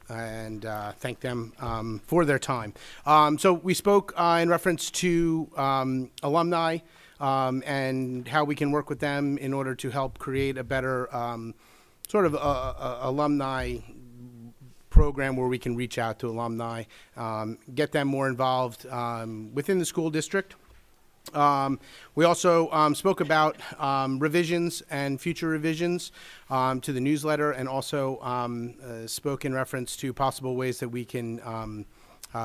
And thank them for their time. So we spoke in reference to alumni and how we can work with them in order to help create a better sort of alumni program where we can reach out to alumni, get them more involved within the school district. We also spoke about revisions and future revisions to the newsletter, and also spoke in reference to possible ways that we can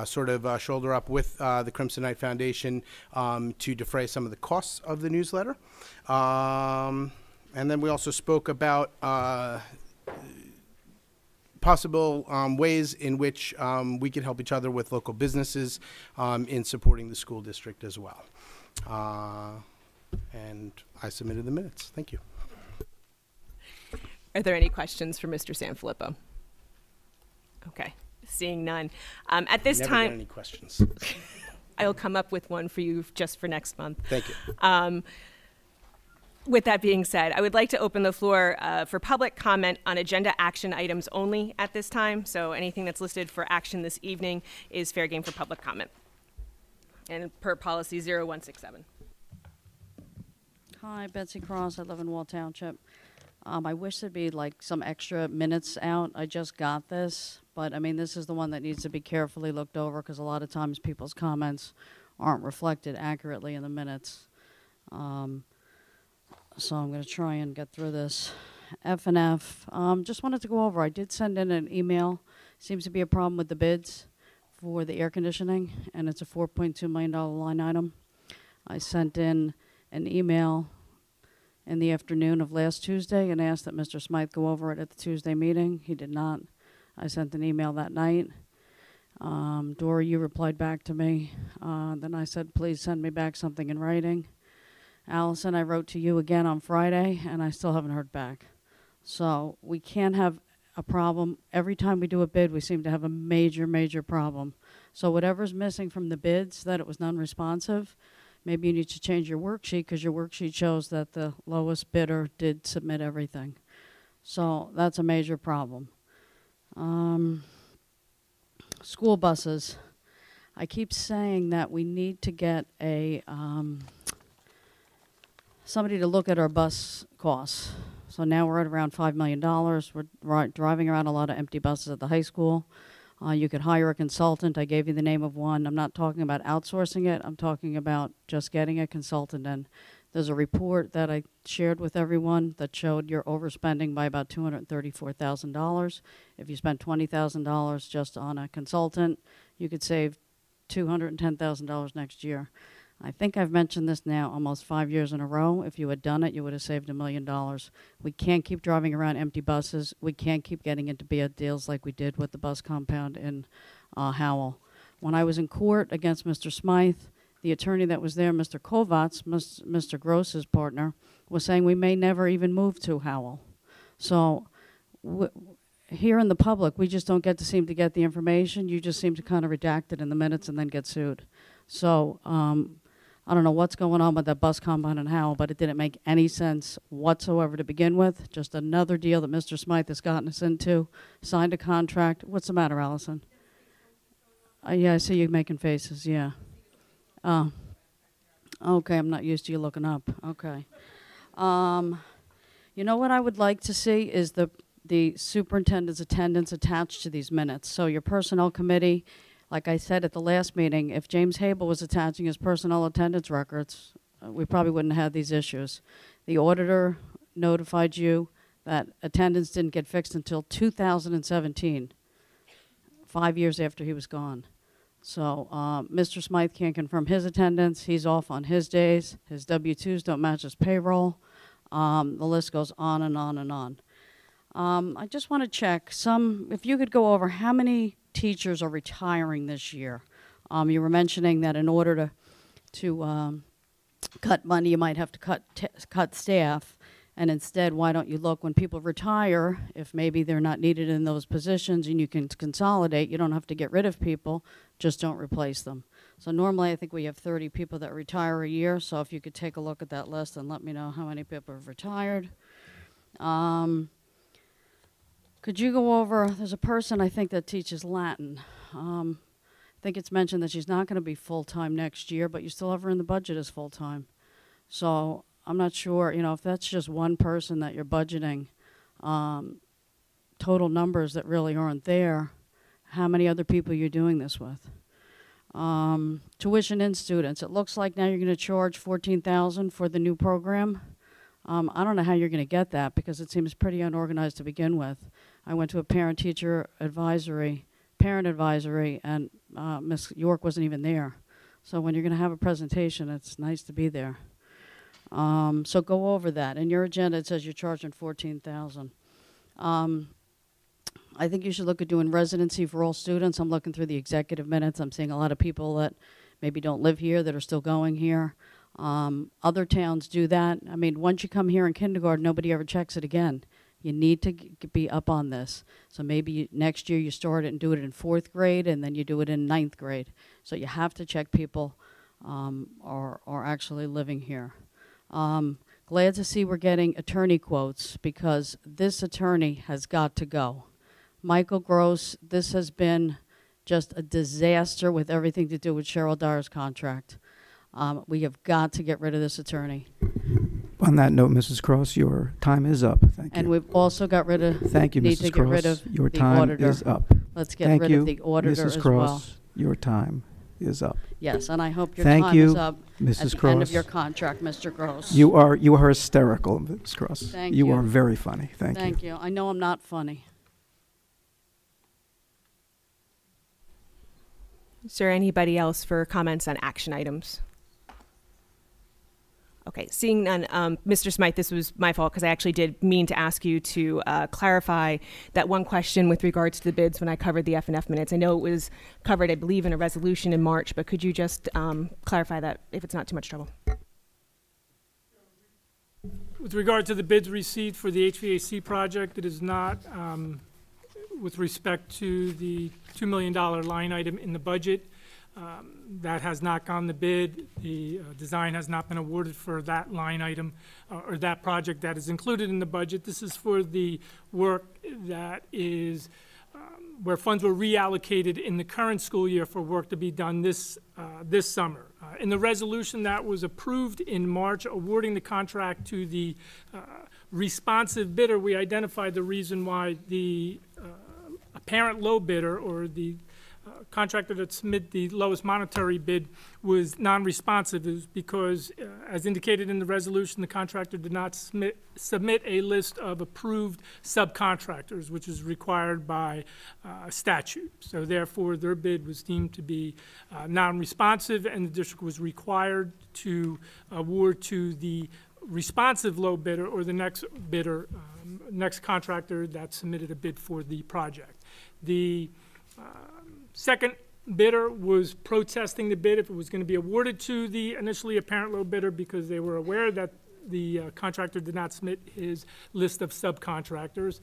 sort of shoulder up with the Crimson Knight Foundation to defray some of the costs of the newsletter. And then we also spoke about possible ways in which we can help each other with local businesses in supporting the school district as well. And I submitted the minutes. Thank you. Are there any questions for Mr. Sanfilippo? Okay, seeing none. At this Never time, get any questions. I'll come up with one for you just for next month. Thank you. With that being said, I would like to open the floor for public comment on agenda action items only at this time. So anything that's listed for action this evening is fair game for public comment. And per policy 0167. Hi, Betsy Cross. I live in Wall Township. I wish there'd be like some extra minutes out. I just got this, but I mean, this is the one that needs to be carefully looked over because a lot of times people's comments aren't reflected accurately in the minutes. So I'm going to try and get through this. F&F. Just wanted to go over. I did send in an email. Seems to be a problem with the bids for the air conditioning, and it's a $4.2 million line item. I sent in an email in the afternoon of last Tuesday and asked that Mr. Smythe go over it at the Tuesday meeting. He did not. I sent an email that night. Dora, you replied back to me. Then I said, please send me back something in writing. Allison, I wrote to you again on Friday, and I still haven't heard back. So we can't have a problem. Every time we do a bid, we seem to have a major, major problem. So whatever's missing from the bids, that it was non-responsive, maybe you need to change your worksheet because your worksheet shows that the lowest bidder did submit everything. So that's a major problem. School buses. I keep saying that we need to get a somebody to look at our bus costs. So now we're at around $5 million. We're driving around a lot of empty buses at the high school. You could hire a consultant. I gave you the name of one. I'm not talking about outsourcing it. I'm talking about just getting a consultant in. There's a report that I shared with everyone that showed you're overspending by about $234,000. If you spent $20,000 just on a consultant, you could save $210,000 next year. I think I've mentioned this now almost 5 years in a row. If you had done it, you would have saved $1 million. We can't keep driving around empty buses. We can't keep getting into bad deals like we did with the bus compound in Howell. When I was in court against Mr. Smythe, the attorney that was there, Mr. Kovatz, Mr. Gross's partner, was saying we may never even move to Howell. So here in the public, we just don't get to seem to get the information. You just seem to kind of redact it in the minutes and then get sued. So I don't know what's going on with that bus compound in Howell, but it didn't make any sense whatsoever to begin with. Just another deal that Mr. Smythe has gotten us into, signed a contract. What's the matter, Allison? Yeah, I see you making faces, yeah. Okay, I'm not used to you looking up. Okay. You know what I would like to see is the superintendent's attendance attached to these minutes. So your personnel committee, like I said at the last meeting, if James Habel was attaching his personnel attendance records, we probably wouldn't have these issues. The auditor notified you that attendance didn't get fixed until 2017, 5 years after he was gone. So Mr. Smythe can't confirm his attendance. He's off on his days. His W-2s don't match his payroll. The list goes on and on and on. I just want to check if you could go over how many teachers are retiring this year. You were mentioning that in order to cut money, you might have to cut staff. And instead, why don't you look when people retire, if maybe they're not needed in those positions and you can consolidate, you don't have to get rid of people, just don't replace them. So normally I think we have 30 people that retire a year, so if you could take a look at that list and let me know how many people have retired. Could you go over, there's a person I think that teaches Latin. I think it's mentioned that she's not going to be full-time next year, but you still have her in the budget as full-time. So I'm not sure, if that's just one person that you're budgeting, total numbers that really aren't there, how many other people you're doing this with. Tuition in students, it looks like now you're going to charge $14,000 for the new program. I don't know how you're going to get that because it seems pretty unorganized to begin with. I went to a parent advisory, and Ms. York wasn't even there. So when you're going to have a presentation, it's nice to be there. So go over that. In your agenda, it says you're charging $14,000. I think you should look at doing residency for all students. I'm looking through the executive minutes. I'm seeing a lot of people that maybe don't live here that are still going here. Other towns do that. I mean, once you come here in kindergarten, nobody ever checks it again. You need to be up on this. So maybe next year you start it and do it in 4th grade, and then you do it in 9th grade. So you have to check people are actually living here. Glad to see we're getting attorney quotes because this attorney has got to go. Michael Gross, this has been just a disaster with everything to do with Cheryl Dyer's contract. We have got to get rid of this attorney. On that note, Mrs. Cross, your time is up. Thank you. And we've also got rid of. Thank you, need Mrs. to Cross. get rid of your the time auditor. is up. Let's get Thank rid you, of the auditor Mrs. as Cross, well. your time is up. Yes, and I hope your Thank time you, is up Mrs. at the Cross. end of your contract, Mr. Gross. You are hysterical, Mrs. Cross. Thank you you. are very funny. Thank you. Thank you. I know I'm not funny. Is there anybody else for comments on action items? Okay, seeing none, Mr. Smythe, this was my fault because I actually did mean to ask you to clarify that one question with regards to the bids when I covered the F&F minutes. I know it was covered, I believe, in a resolution in March, but could you just clarify that if it's not too much trouble? With regard to the bids received for the HVAC project, it is not with respect to the $2 million line item in the budget. That has not gone the bid. The design has not been awarded for that line item or that project that is included in the budget. This is for the work that is where funds were reallocated in the current school year for work to be done this summer. In the resolution that was approved in March awarding the contract to the responsive bidder, we identified the reason why the apparent low bidder or the contractor that submitted the lowest monetary bid was non-responsive. It was because, as indicated in the resolution, the contractor did not submit a list of approved subcontractors, which is required by statute. So therefore, their bid was deemed to be non-responsive, and the district was required to award to the responsive low bidder or the next bidder, next contractor that submitted a bid for the project. The second bidder was protesting the bid if it was going to be awarded to the initially apparent low bidder because they were aware that the contractor did not submit his list of subcontractors.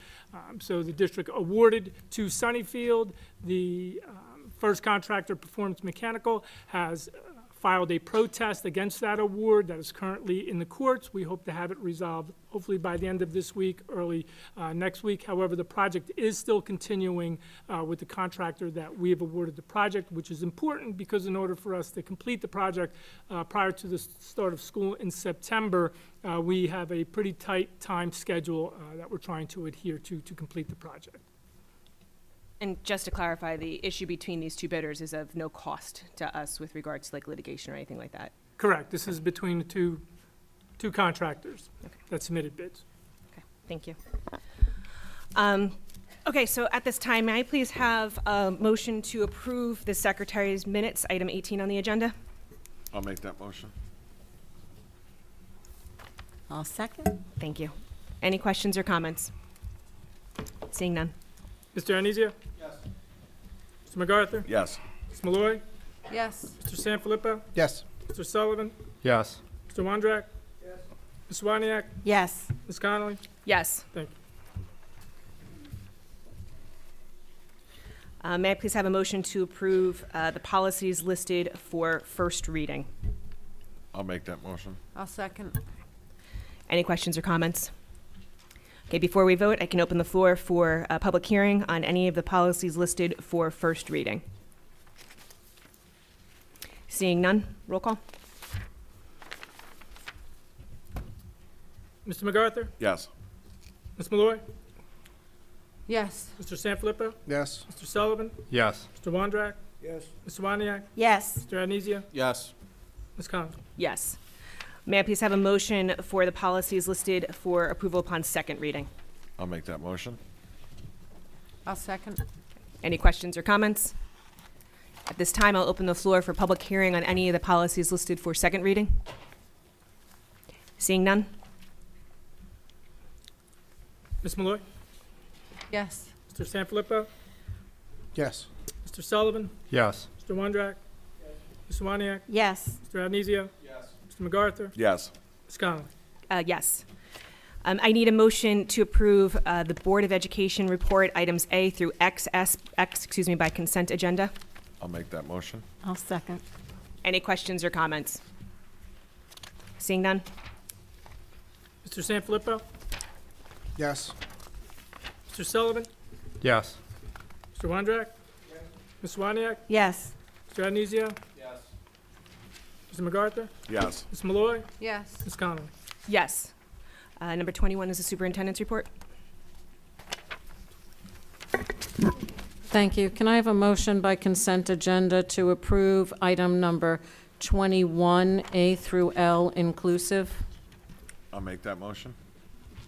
So the district awarded to Sunnyfield. The first contractor, Performance Mechanical, has filed a protest against that award that is currently in the courts. We hope to have it resolved hopefully by the end of this week, early next week. However, the project is still continuing with the contractor that we have awarded the project, which is important because in order for us to complete the project prior to the start of school in September, we have a pretty tight time schedule that we're trying to adhere to complete the project. And just to clarify, the issue between these two bidders is of no cost to us with regards to like litigation or anything like that? Correct. This is between the two contractors that submitted bids. Okay, thank you. Okay, so at this time, may I please have a motion to approve the Secretary's minutes, item 18 on the agenda? I'll make that motion. I'll second. Thank you. Any questions or comments? Seeing none. Mr. Arizio? Yes. Mr. MacArthur? Yes. Ms. Malloy? Yes. Mr. Sanfilippo? Yes. Mr. Sullivan? Yes. Mr. Wondrak? Yes. Ms. Waniak? Yes. Ms. Connolly? Yes. Thank you. May I please have a motion to approve the policies listed for first reading? I'll make that motion. I'll second. Any questions or comments? Okay, before we vote, I can open the floor for a public hearing on any of the policies listed for first reading. Seeing none, roll call. Mr. MacArthur? Yes. Ms. Malloy? Yes. Mr. Sanfilippo? Yes. Mr. Sullivan? Yes. Mr. Wondrak? Yes. Ms. Waniak? Yes. Mr. Arizio? Yes. Ms. Connolly? Yes. May I please have a motion for the policies listed for approval upon second reading? I'll make that motion. I'll second. Any questions or comments? At this time, I'll open the floor for public hearing on any of the policies listed for second reading. Seeing none? Ms. Malloy? Yes. Mr. Sanfilippo? Yes. Mr. Sullivan? Yes. Mr. Wondrak? Ms. Waniak? Yes. Mr. Arizio? Yes. Mr. MacArthur? Yes. Ms. Connolly? Yes. I need a motion to approve the Board of Education report items A through X by consent agenda. I'll make that motion. I'll second. Any questions or comments? Seeing none? Mr. Sanfilippo? Yes. Mr. Sullivan? Yes. Mr. Wondrak? Ms. Waniak? Yes. Mr. Arizio? Yes. Mr. MacArthur? Yes. Ms. Malloy? Yes. Ms. Connolly? Yes. Number 21 is the superintendent's report. Thank you. Can I have a motion by consent agenda to approve item number 21A through L inclusive? I'll make that motion.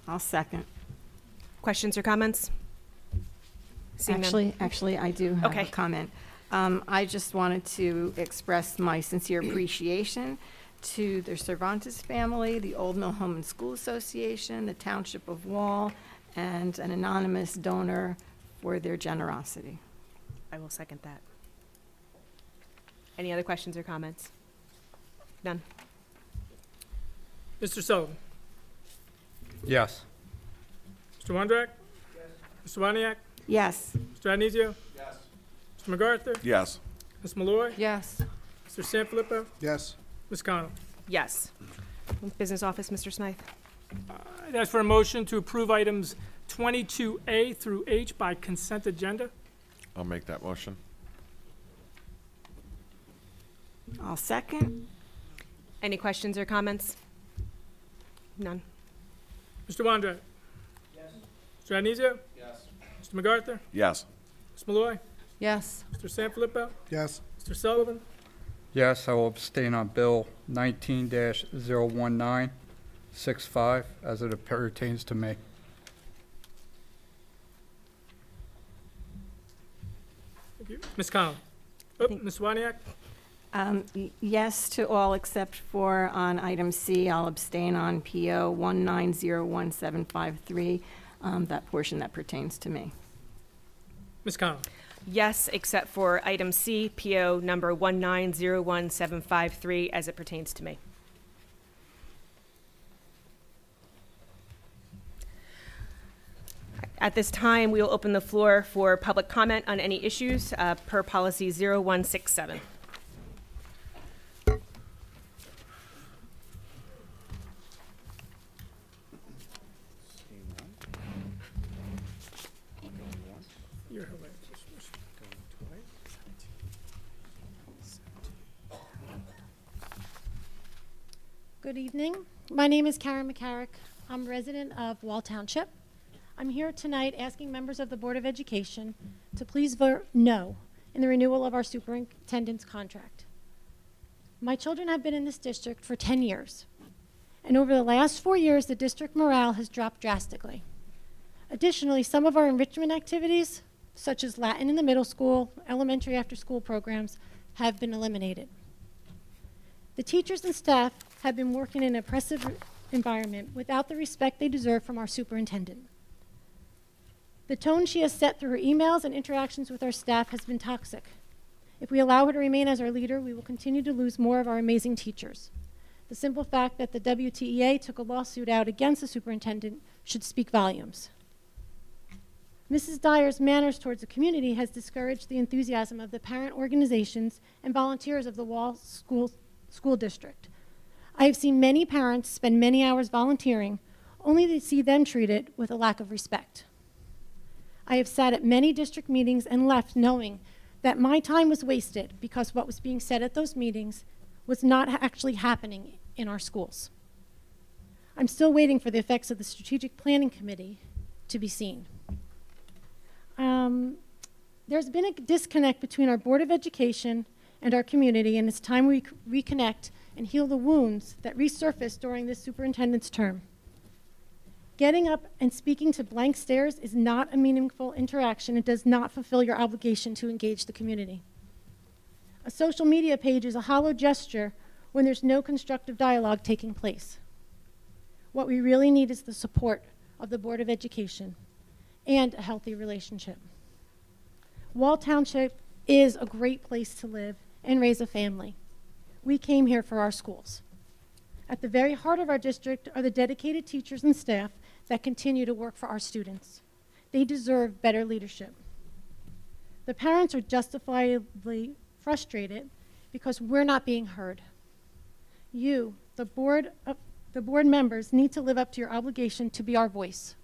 I'll second. Questions or comments? Seeing none. Actually, I do have Okay. a comment. I just wanted to express my sincere appreciation to the Cervantes family, the Old Mill Home and School Association, the Township of Wall, and an anonymous donor for their generosity. I will second that. Any other questions or comments? None. Mr. Sullivan? Yes. Mr. Wondrak? Mr. Waniak? Yes. Mr. Arizio? Yes. Mr. MacArthur? Yes. Ms. Malloy? Yes. Mr. Sanfilippo? Yes. Ms. Connolly? Yes. Business office, Mr. Smythe. I'd ask for a motion to approve items 22A through H by consent agenda. I'll make that motion. I'll second. Any questions or comments? None. Mr. Wondrak? Yes. Mr. Arizio? Yes. Mr. MacArthur? Yes. Ms. Malloy? Yes. Mr. Sanfilippo? Yes. Mr. Sullivan? Yes, I will abstain on Bill 19-01965 as it pertains to me. Thank you. Ms. Connolly? Ms. Waniak? Yes to all except for on item C. I'll abstain on PO 1901753, that portion that pertains to me. Ms. Connolly? Yes, except for item C, PO number 1901753, as it pertains to me. At this time, we will open the floor for public comment on any issues per policy 0167. You're hilarious. Good evening. My name is Karen McCarrick. I'm a resident of Wall Township. I'm here tonight asking members of the Board of Education to please vote no in the renewal of our superintendent's contract. My children have been in this district for 10 years, and over the last 4 years, the district morale has dropped drastically. Additionally, some of our enrichment activities, such as Latin in the middle school, elementary after-school programs, have been eliminated. The teachers and staff have been working in an oppressive environment without the respect they deserve from our superintendent. The tone she has set through her emails and interactions with our staff has been toxic. If we allow her to remain as our leader, we will continue to lose more of our amazing teachers. The simple fact that the WTEA took a lawsuit out against the superintendent should speak volumes. Mrs. Dyer's manners towards the community has discouraged the enthusiasm of the parent organizations and volunteers of the Wall School District. I have seen many parents spend many hours volunteering only to see them treated with a lack of respect. I have sat at many district meetings and left knowing that my time was wasted because what was being said at those meetings was not actually happening in our schools. I'm still waiting for the effects of the Strategic Planning Committee to be seen. There's been a disconnect between our Board of Education and our community, and it's time we reconnect and heal the wounds that resurfaced during this superintendent's term. Getting up and speaking to blank stares is not a meaningful interaction. It does not fulfill your obligation to engage the community. A social media page is a hollow gesture when there's no constructive dialogue taking place. What we really need is the support of the Board of Education and a healthy relationship. Wall Township is a great place to live and raise a family. We came here for our schools. At the very heart of our district are the dedicated teachers and staff that continue to work for our students. They deserve better leadership. The parents are justifiably frustrated because we're not being heard. You, the board members, need to live up to your obligation to be our voice.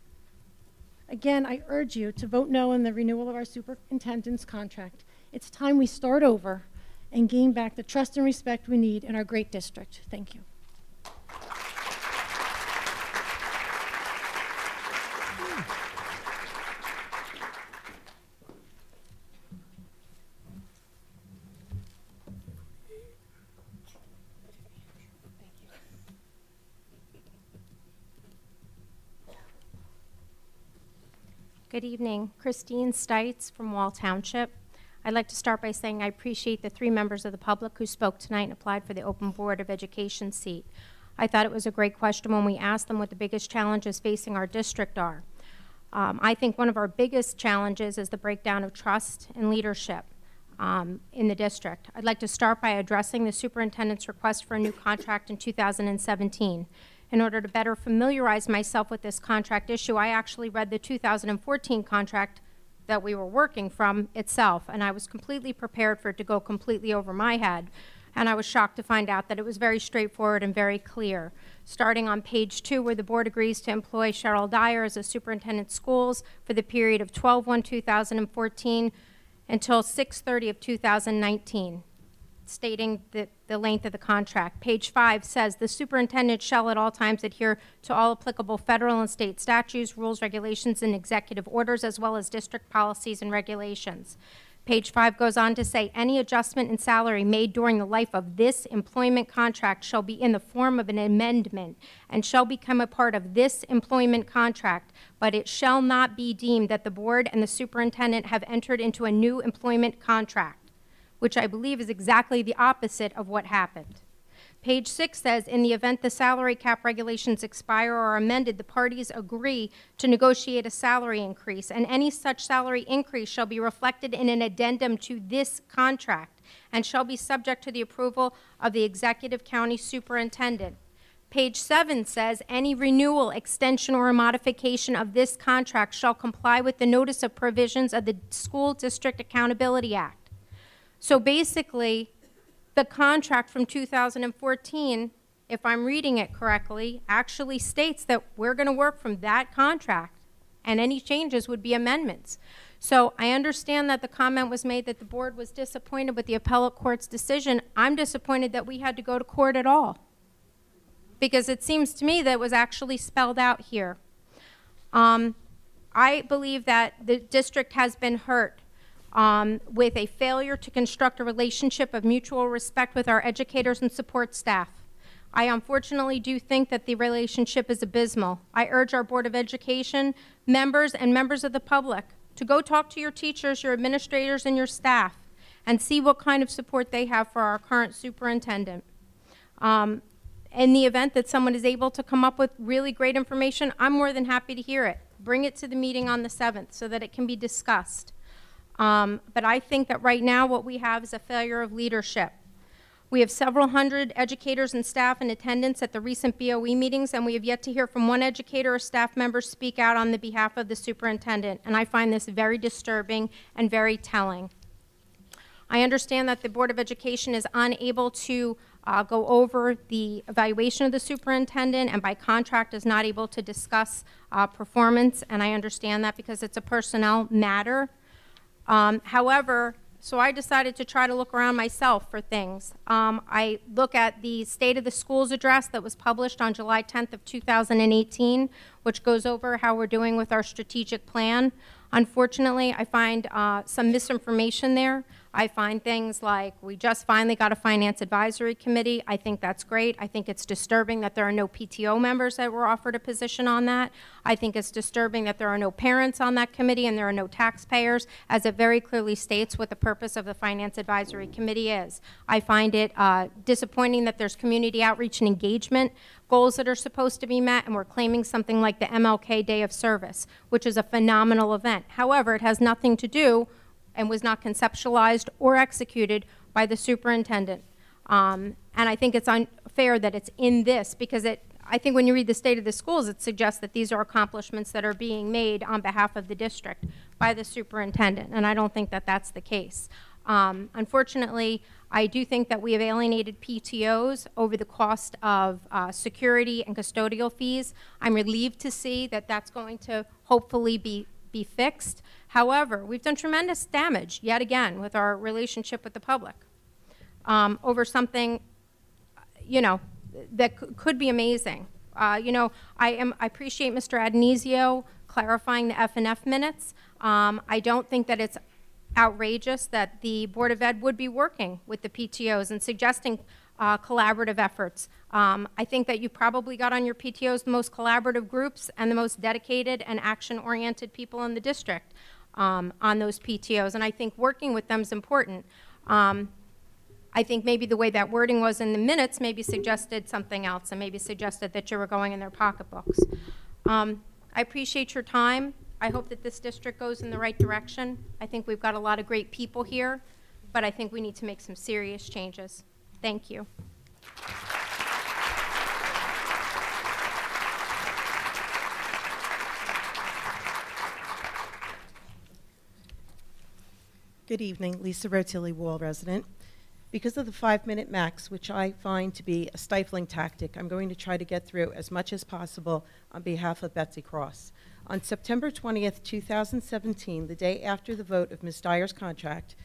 Again, I urge you to vote no in the renewal of our superintendent's contract. It's time we start over and gain back the trust and respect we need in our great district. Thank you. Good evening. Christine Stites from Wall Township. I'd like to start by saying I appreciate the 3 members of the public who spoke tonight and applied for the open Board of Education seat. I thought it was a great question when we asked them what the biggest challenges facing our district are. I think one of our biggest challenges is the breakdown of trust and leadership in the district. I'd like to start by addressing the superintendent's request for a new contract in 2017. In order to better familiarize myself with this contract issue, I actually read the 2014 contract that we were working from itself, and I was completely prepared for it to go completely over my head. And I was shocked to find out that it was very straightforward and very clear. Starting on page 2, where the board agrees to employ Cheryl Dyer as a superintendent of schools for the period of 12/1/2014 until 6/30 of 2019. Stating the length of the contract. Page 5 says the superintendent shall at all times adhere to all applicable federal and state statutes, rules, regulations, and executive orders, as well as district policies and regulations. Page 5 goes on to say any adjustment in salary made during the life of this employment contract shall be in the form of an amendment and shall become a part of this employment contract, but it shall not be deemed that the board and the superintendent have entered into a new employment contract, which I believe is exactly the opposite of what happened. Page 6 says, in the event the salary cap regulations expire or are amended, the parties agree to negotiate a salary increase, and any such salary increase shall be reflected in an addendum to this contract and shall be subject to the approval of the executive county superintendent. Page 7 says, any renewal, extension, or modification of this contract shall comply with the notice of provisions of the School District Accountability Act. So basically, the contract from 2014, if I'm reading it correctly, actually states that we're going to work from that contract, and any changes would be amendments. So I understand that the comment was made that the board was disappointed with the appellate court's decision. I'm disappointed that we had to go to court at all, because it seems to me that it was actually spelled out here. I believe that the district has been hurt with a failure to construct a relationship of mutual respect with our educators and support staff. I unfortunately do think that the relationship is abysmal. I urge our Board of Education members and members of the public to go talk to your teachers, your administrators, and your staff and see what kind of support they have for our current superintendent. in the event that someone is able to come up with really great information, I'm more than happy to hear it. Bring it to the meeting on the 7th so that it can be discussed. But I think that right now what we have is a failure of leadership. We have several hundred educators and staff in attendance at the recent BOE meetings, and we have yet to hear from one educator or staff member speak out on the behalf of the superintendent, and I find this very disturbing and very telling. I understand that the Board of Education is unable to go over the evaluation of the superintendent, and by contract is not able to discuss performance, and I understand that because it's a personnel matter. However, so I decided to try to look around myself for things. I look at the State of the Schools address that was published on July 10th of 2018, which goes over how we're doing with our strategic plan. Unfortunately, I find some misinformation there. I find things like, we just finally got a finance advisory committee. I think that's great. I think it's disturbing that there are no PTO members that were offered a position on that. I think it's disturbing that there are no parents on that committee and there are no taxpayers, as it very clearly states what the purpose of the finance advisory committee is. I find it disappointing that there's community outreach and engagement goals that are supposed to be met, and we're claiming something like the MLK Day of Service, which is a phenomenal event. However, it has nothing to do and was not conceptualized or executed by the superintendent. And I think it's unfair that it's in this, because I think when you read the State of the Schools, it suggests that these are accomplishments that are being made on behalf of the district by the superintendent, and I don't think that that's the case. Unfortunately, I do think that we have alienated PTOs over the cost of security and custodial fees. I'm relieved to see that that's going to hopefully be fixed. However, we've done tremendous damage, yet again, with our relationship with the public over something, you know, that could be amazing. You know, I appreciate Mr. Adonisio clarifying the F&F minutes. I don't think that it's outrageous that the Board of Ed would be working with the PTOs and suggesting collaborative efforts. I think that you probably got on your PTOs the most collaborative groups and the most dedicated and action-oriented people in the district on those PTOs, and I think working with them is important. I think maybe the way that wording was in the minutes maybe suggested something else, and maybe suggested that you were going in their pocketbooks. I appreciate your time. I hope that this district goes in the right direction. I think we've got a lot of great people here, but I think we need to make some serious changes. Thank you. Good evening, Lisa Rotilli, Wall resident. Because of the 5-minute max, which I find to be a stifling tactic, I'm going to try to get through as much as possible on behalf of Betsy Cross. On September 20th, 2017, the day after the vote of Ms. Dyer's contract,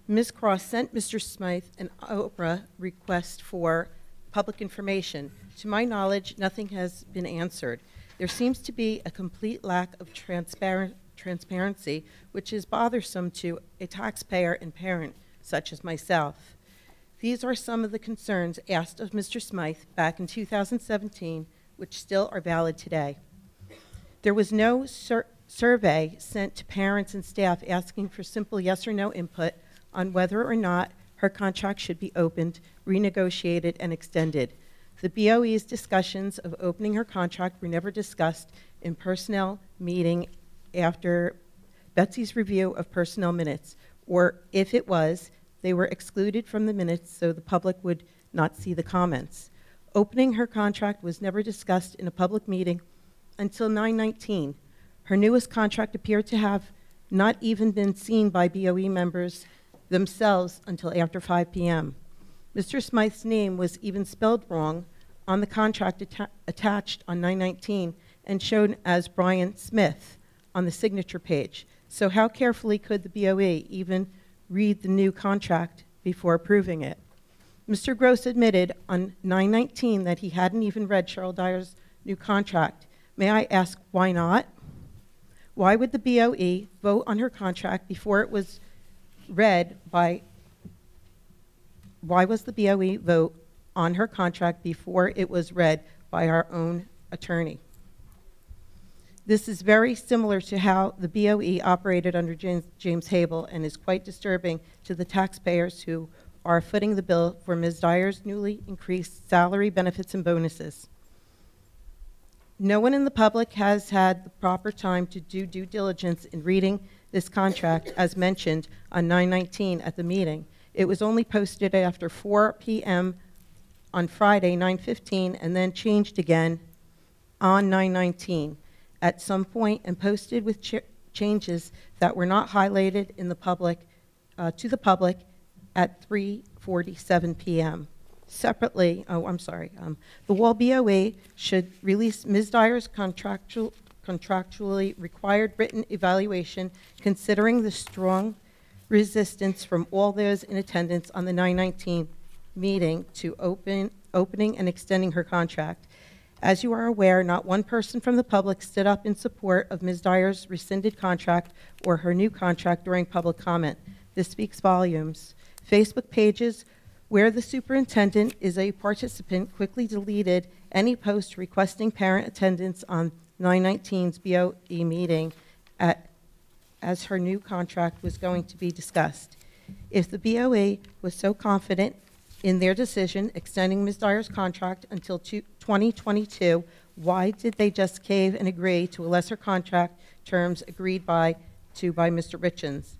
Ms. Cross sent Mr. Smythe an Oprah request for public information. To my knowledge, nothing has been answered. There seems to be a complete lack of transparency, which is bothersome to a taxpayer and parent such as myself. These are some of the concerns asked of Mr. Smythe back in 2017, which still are valid today. There was no survey sent to parents and staff asking for simple yes or no input on whether or not her contract should be opened, renegotiated, and extended. The BOE's discussions of opening her contract were never discussed in personnel meeting after Betsy's review of personnel minutes, or if it was, they were excluded from the minutes so the public would not see the comments. Opening her contract was never discussed in a public meeting until 9/19. Her newest contract appeared to have not even been seen by BOE members themselves until after 5 p.m. Mr. Smythe's name was even spelled wrong on the contract attached on 9/19 and shown as Bryan Smith on the signature page. So how carefully could the BOE even read the new contract before approving it? Mr. Gross admitted on 9/19 that he hadn't even read Cheryl Dyer's new contract. May I ask why not? Why would the BOE vote on her contract before it was read by, why was the BOE vote on her contract before it was read by our own attorney? This is very similar to how the BOE operated under James Habel and is quite disturbing to the taxpayers who are footing the bill for Ms. Dyer's newly increased salary, benefits, and bonuses. No one in the public has had the proper time to do due diligence in reading this contract as mentioned on 9/19 at the meeting. It was only posted after 4 p.m. on Friday, 9/15, and then changed again on 9/19 at some point and posted with changes that were not highlighted in the public to the public at 3:47 p.m. Separately, the Wall BOA should release Ms. Dyer's contractually required written evaluation, considering the strong resistance from all those in attendance on the 9/19 meeting to opening and extending her contract. As you are aware, not one person from the public stood up in support of Ms. Dyer's rescinded contract or her new contract during public comment. This speaks volumes. Facebook pages where the superintendent is a participant quickly deleted any post requesting parent attendance on 9/19's BOE meeting as her new contract was going to be discussed. If the BOE was so confident in their decision extending Ms. Dyer's contract until 2022, why did they just cave and agree to a lesser contract terms agreed by Mr. Richens?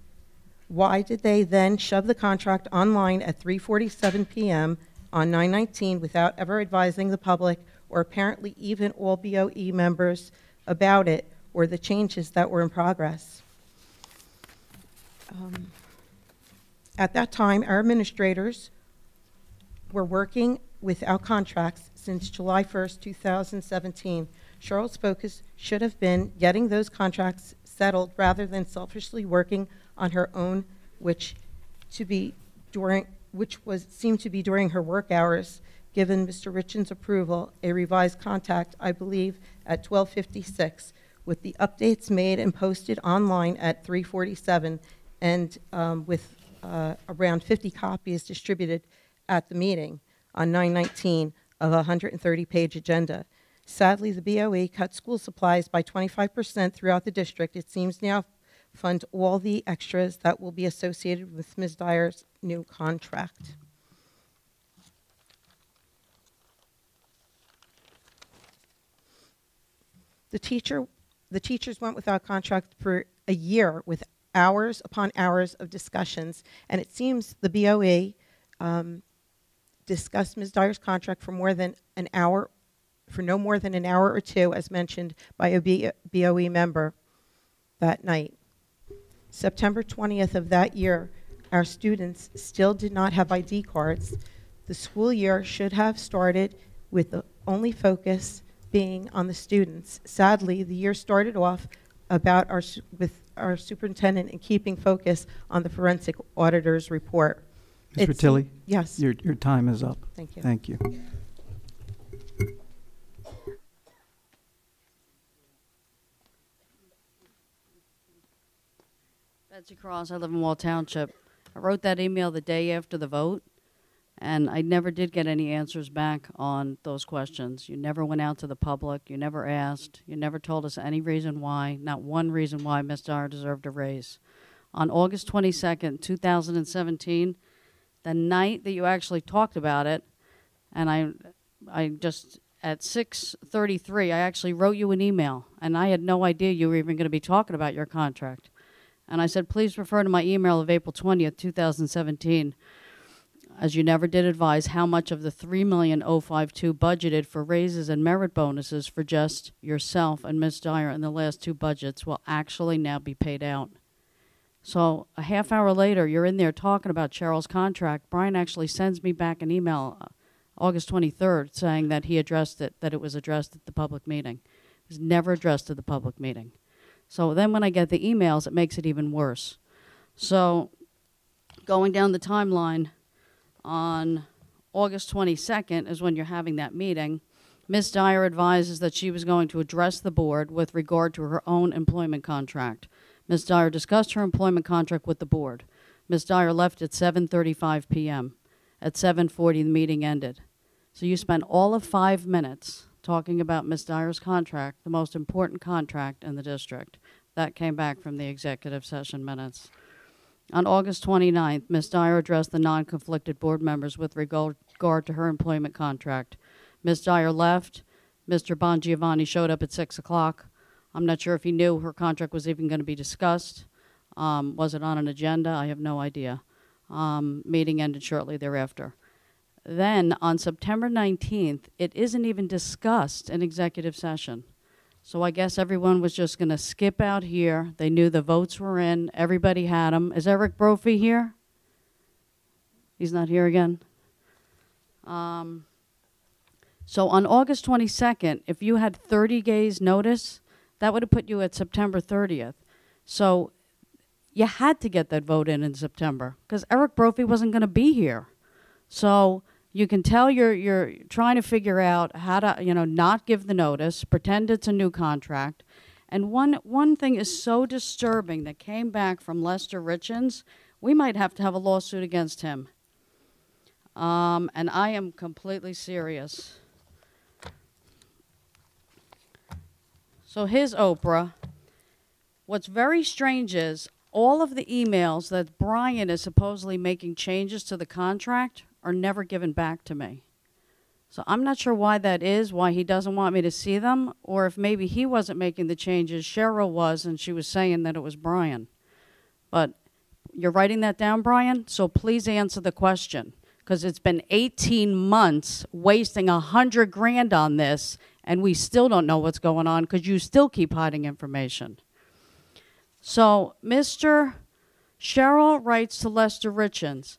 Why did they then shove the contract online at 3:47 p.m. on 9/19 without ever advising the public or apparently even all BOE members about it or the changes that were in progress? At that time, our administrators were working without contracts since July 1st, 2017. Charlotte's focus should have been getting those contracts settled rather than selfishly working on her own, which seemed to be during her work hours, given Mr. Richens' approval, a revised contract, I believe, at 12:56, with the updates made and posted online at 3:47, and with around 50 copies distributed at the meeting on 9/19 of a 130-page agenda. Sadly, the BOE cut school supplies by 25% throughout the district. It seems now fund all the extras that will be associated with Ms. Dyer's new contract. The teachers went without contract for a year with hours upon hours of discussions, and it seems the BOE discussed Ms. Dyer's contract for no more than an hour or two, as mentioned by a BOE member that night. September 20th of that year, our students still did not have ID cards. The school year should have started with the only focus being on the students. Sadly, the year started off with our superintendent and keeping focus on the forensic auditor's report. Mr. Tilley? Yes. Your time is up. Thank you. Thank you. Betsy Cross, I live in Wall Township. I wrote that email the day after the vote, and I never did get any answers back on those questions. You never went out to the public. You never asked. You never told us any reason why, not one reason why Ms. Dyer deserved a raise. On August 22nd, 2017, the night that you actually talked about it, and I just, at 6:33, I actually wrote you an email, and I had no idea you were even going to be talking about your contract. And I said, please refer to my email of April 20th, 2017, as you never did advise how much of the $3,052,000 budgeted for raises and merit bonuses for just yourself and Ms. Dyer in the last two budgets will actually now be paid out. So a half hour later, you're in there talking about Cheryl's contract. Bryan actually sends me back an email August 23rd saying that he addressed it, that it was addressed at the public meeting. It was never addressed at the public meeting. So then when I get the emails, it makes it even worse. So going down the timeline, on August 22nd is when you're having that meeting. Ms. Dyer advises that she was going to address the board with regard to her own employment contract. Ms. Dyer discussed her employment contract with the board. Ms. Dyer left at 7:35 p.m. At 7:40, the meeting ended. So you spent all of 5 minutes talking about Ms. Dyer's contract, the most important contract in the district. That came back from the executive session minutes. On August 29th, Ms. Dyer addressed the non-conflicted board members with regard to her employment contract. Ms. Dyer left. Mr. Bongiovanni showed up at 6 o'clock. I'm not sure if he knew her contract was even going to be discussed. Was it on an agenda? I have no idea. Meeting ended shortly thereafter. Then, on September 19th, it isn't even discussed in executive session. So I guess everyone was just going to skip out here. They knew the votes were in. Everybody had them. Is Eric Brophy here? He's not here again? So on August 22nd, if you had 30 days notice, that would have put you at September 30th. So you had to get that vote in September because Eric Brophy wasn't going to be here. So you can tell you're trying to figure out how to, not give the notice, pretend it's a new contract. And one thing is so disturbing that came back from Lester Richens, we might have to have a lawsuit against him. And I am completely serious. So here's Oprah. What's very strange is all of the emails that Bryan is supposedly making changes to the contract are never given back to me. So I'm not sure why that is, why he doesn't want me to see them, or if maybe he wasn't making the changes, Cheryl was, and she was saying that it was Bryan. But you're writing that down, Bryan? So please answer the question, because it's been 18 months wasting $100,000 on this, and we still don't know what's going on because you still keep hiding information. So Mr. Cheryl writes to Lester Richens,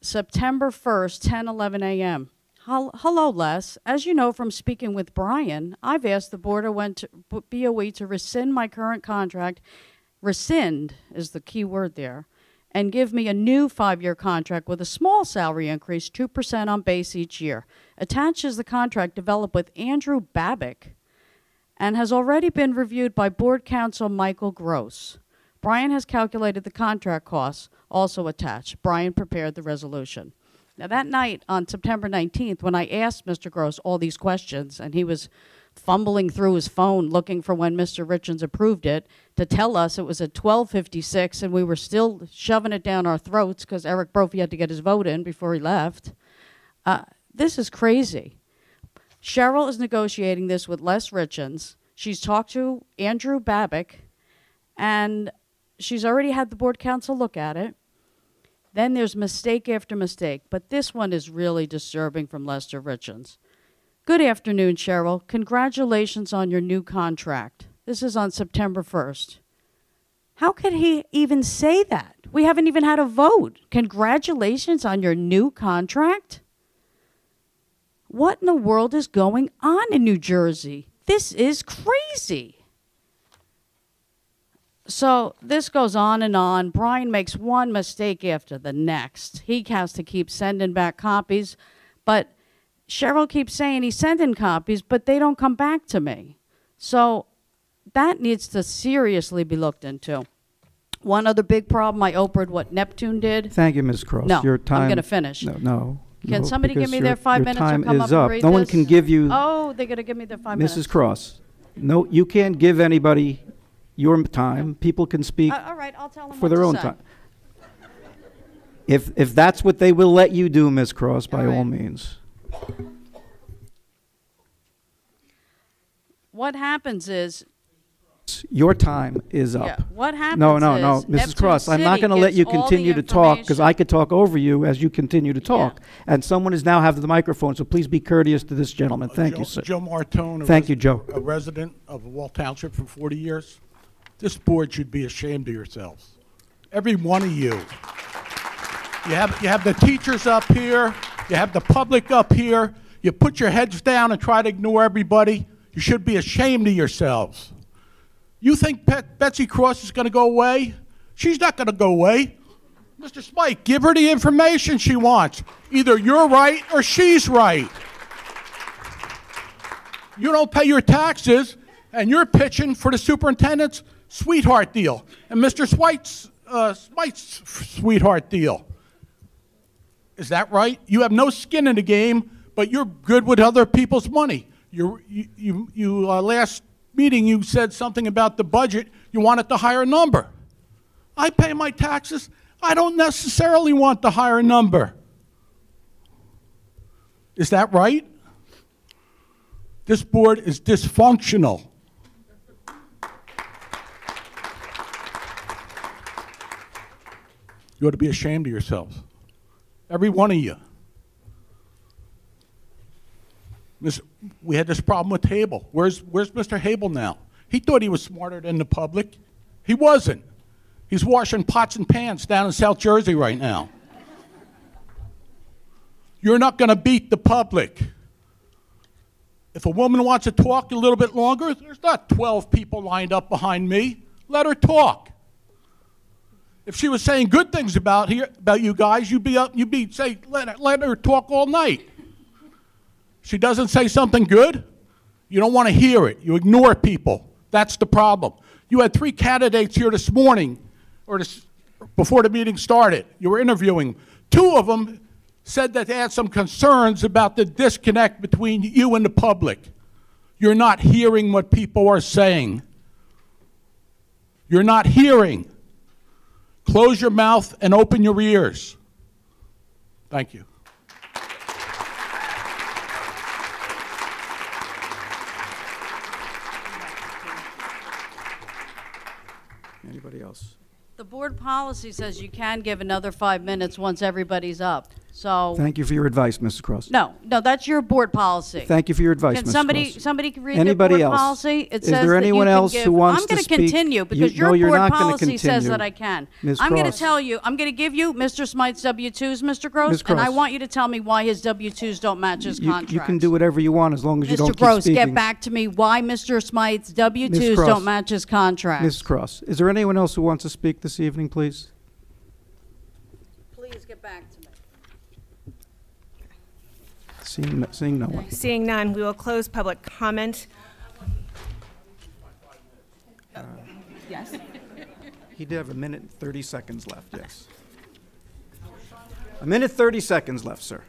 September 1st, 10:11 a.m. Hello, Les. As you know from speaking with Bryan, I've asked the Board of BOE to rescind my current contract. Rescind is the key word there. And give me a new 5-year contract with a small salary increase, 2% on base each year. Attached is the contract developed with Andrew Babick and has already been reviewed by Board Counsel Michael Gross. Bryan has calculated the contract costs, also attached. Bryan prepared the resolution. Now that night on September 19th, when I asked Mr. Gross all these questions, and he was fumbling through his phone looking for when Mr. Richens approved it, to tell us it was at 12:56 and we were still shoving it down our throats because Eric Brophy had to get his vote in before he left. This is crazy. Cheryl is negotiating this with Les Richens. She's talked to Andrew Babick, and she's already had the board counsel look at it. Then there's mistake after mistake, but this one is really disturbing from Lester Richens. Good afternoon, Cheryl. Congratulations on your new contract. This is on September 1st. How could he even say that? We haven't even had a vote. Congratulations on your new contract? What in the world is going on in New Jersey? This is crazy. So this goes on and on. Bryan makes one mistake after the next. He has to keep sending back copies, but Cheryl keeps saying he's sending copies, but they don't come back to me. So that needs to seriously be looked into. One other big problem, I Oprah'd what Neptune did. Thank you, Ms. Cross. No, your time, I'm going to finish. No. Can somebody give me their 5 minutes or time come is up and up. read No one this? can give you. Oh, they're going to give me their 5 minutes. Mrs. Cross, no, you can't give anybody your time. People can speak all right, I'll tell them for what their to own say. time. If that's what they will let you do, Ms. Cross, by all means. What happens is Your time is up. Yeah, what happens No, is Mrs. Neptune Cross, I'm not City going to let gives you all the continue to talk because I could talk over you as you continue to talk. And someone is now have the microphone, so please be courteous to this gentleman. Thank you, sir. Joe Martone. Thank you, Joe. A resident of Wall Township for 40 years. This board should be ashamed of yourselves. Every one of you. You have the teachers up here. You have the public up here. You put your heads down and try to ignore everybody. You should be ashamed of yourselves. You think Betsy Cross is going to go away? She's not going to go away. Mr. Smike, give her the information she wants. Either you're right or she's right. You don't pay your taxes, and you're pitching for the superintendent's sweetheart deal and Mr. Smite's sweetheart deal. Is that right? You have no skin in the game, but you're good with other people's money. Last meeting you said something about the budget. You wanted the higher number. I pay my taxes. I don't necessarily want the higher number. Is that right? This board is dysfunctional. You ought to be ashamed of yourselves. Every one of you. We had this problem with Hable. Where's Mr. Hable now? He thought he was smarter than the public. He wasn't. He's washing pots and pans down in South Jersey right now. You're not going to beat the public. If a woman wants to talk a little bit longer, there's not 12 people lined up behind me. Let her talk. If she was saying good things about you guys, you'd be say let her talk all night. She doesn't say something good, you don't want to hear it. You ignore people. That's the problem. You had 3 candidates here this morning, or before the meeting started. You were interviewing. 2 of them said that they had some concerns about the disconnect between you and the public. You're not hearing what people are saying. You're not hearing. Close your mouth and open your ears. Thank you. Anybody else? The board policy says you can give another 5 minutes once everybody's up. So Thank you for your advice, Mrs. Cross. no, that's your board policy. Thank you for your advice, Can Mrs. somebody Cross. somebody can read Anybody their board else? policy? It Is says there that anyone you can else give, who wants I'm going to to speak? continue because No, your you're board not gonna policy says continue. that I can. Ms. I'm going to Cross. tell you. I'm going to give you Mr. Smythe's W-2s, Mr. Gross, Ms. and I Cross. want you to tell me why his W-2s don't match his contract. You can do whatever you want as long as you don't Mr. keep Gross, speaking. get back to me why Mr. Smythe's Ms. W-2s Cross. don't match his contract. Mrs. Cross, is there anyone else who wants to speak this evening, please? Please get back to me. Seeing no one. Seeing none, we will close public comment. Yes. He did have 1 minute and 30 seconds left, yes. 1 minute 30 seconds left, sir.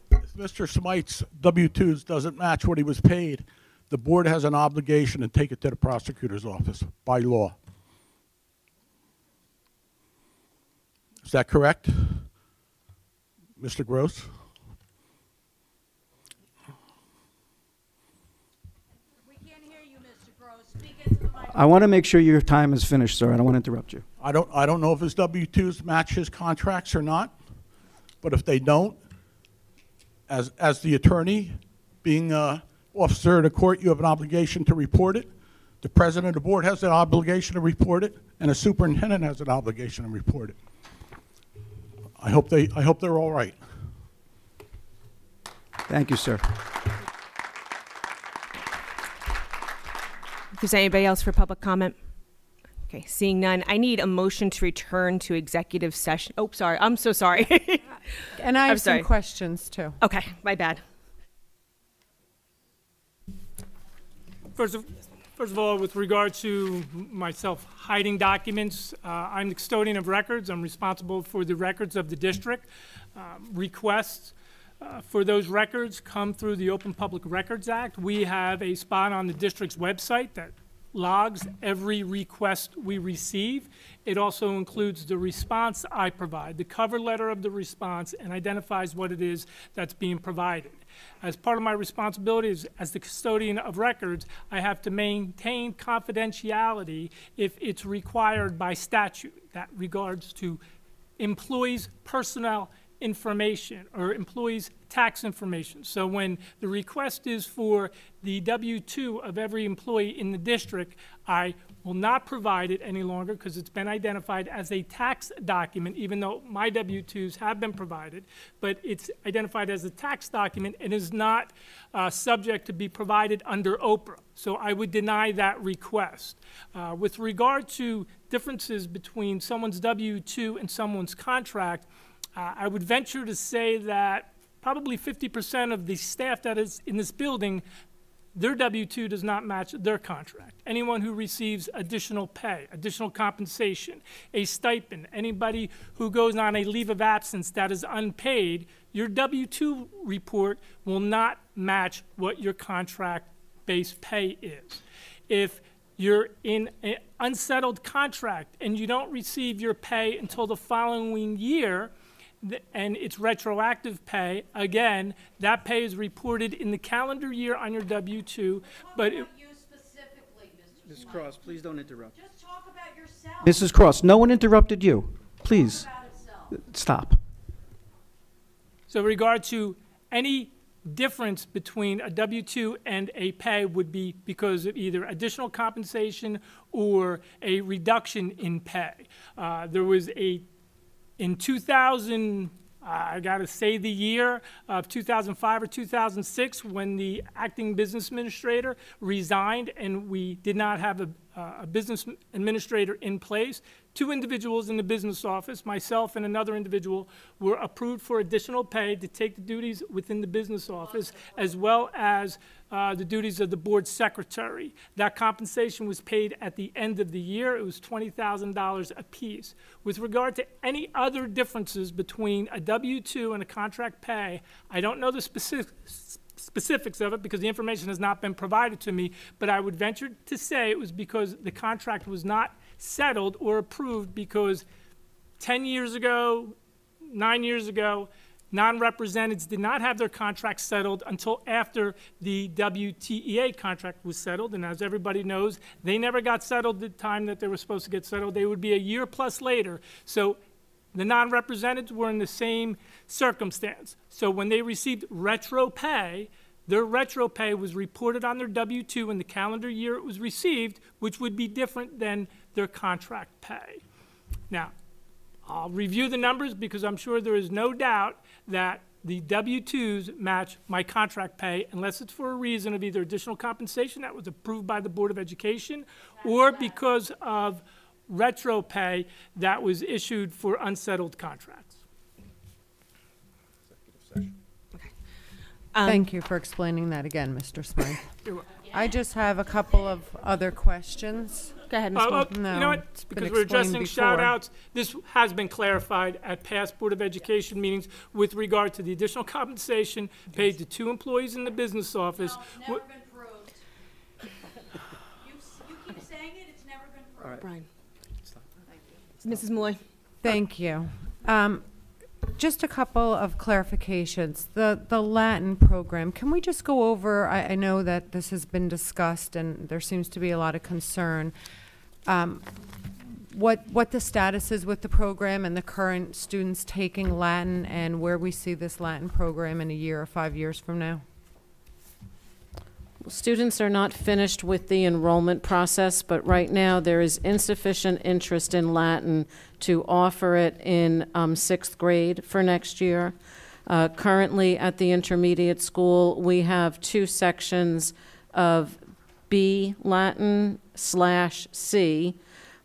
If Mr. Smythe's W-2s doesn't match what he was paid, the board has an obligation to take it to the prosecutor's office by law. Is that correct, Mr. Gross? I want to make sure your time is finished, sir. I don't want to interrupt you. I don't know if his W-2s match his contracts or not, but if they don't, as the attorney, being an officer of the court, you have an obligation to report it. The president of the board has an obligation to report it, and a superintendent has an obligation to report it. I hope they're all right. Thank you, sir. If there's anybody else for public comment? Okay, seeing none, I need a motion to return to executive session. Oh, sorry, I'm so sorry. And I I'm have some sorry. questions too. Okay, my bad. First of all, with regard to myself hiding documents, I'm the custodian of records. I'm responsible for the records of the district. Requests for those records come through the Open Public Records Act. We have a spot on the district's website that logs every request we receive. It also includes the response I provide, the cover letter of the response, and identifies what it is that's being provided. As part of my responsibilities as the custodian of records, I have to maintain confidentiality if it's required by statute. That regards to employees' personnel information or employees' tax information. So when the request is for the W-2 of every employee in the district, I will not provide it any longer because it's been identified as a tax document, even though my W-2s have been provided, but it's identified as a tax document and is not subject to be provided under OPRA. So I would deny that request. With regard to differences between someone's W-2 and someone's contract, I would venture to say that probably 50% of the staff that is in this building, their W-2 does not match their contract. Anyone who receives additional pay, additional compensation, a stipend, anybody who goes on a leave of absence that is unpaid, your W-2 report will not match what your contract-based pay is. If you're in an unsettled contract and you don't receive your pay until the following year, and it's retroactive pay, again, that pay is reported in the calendar year on your W-2, but it, Ms. Cross, please don't interrupt. Just talk about yourself. Mrs. Cross, no one interrupted you. Please, stop. so in regard to any difference between a W-2 and a pay would be because of either additional compensation or a reduction in pay. There was in 2000, I got to say the year of 2005 or 2006, when the acting business administrator resigned and we did not have a business administrator in place, 2 individuals in the business office, myself and another individual, were approved for additional pay to take the duties within the business office, as well as the duties of the board secretary. That compensation was paid at the end of the year. It was $20,000 apiece. With regard to any other differences between a W-2 and a contract pay, I don't know the specifics of it because the information has not been provided to me, but I would venture to say it was because the contract was not settled or approved because 10 years ago, 9 years ago, non-representatives did not have their contracts settled until after the WTEA contract was settled. And as everybody knows, they never got settled the time that they were supposed to get settled. They would be a year plus later. So the non-representatives were in the same circumstance. So when they received retro pay, their retro pay was reported on their W-2 in the calendar year it was received, which would be different than their contract pay. Now, I'll review the numbers because I'm sure there is no doubt that the W-2s match my contract pay unless it's for a reason of either additional compensation that was approved by the Board of Education or because of retro pay that was issued for unsettled contracts. Thank you for explaining that again, Mr. Smythe. You're welcome. I just have a couple of other questions. Go ahead, Ms. Wolf. No, You know what? it's been Because we're explained addressing before. shout-outs, this has been clarified at past Board of Education meetings with regard to the additional compensation paid to 2 employees in the business office. It's never been proved. You keep saying it, it's never been proved. All right. Brian. Mrs. Malloy. Thank you. Just a couple of clarifications. The Latin program, can we just go over, I know that this has been discussed and there seems to be a lot of concern, what the status is with the program and the current students taking Latin and where we see this Latin program in a year or 5 years from now? Students are not finished with the enrollment process, but right now there is insufficient interest in Latin to offer it in 6th grade for next year. Currently at the intermediate school, we have 2 sections of B Latin/C,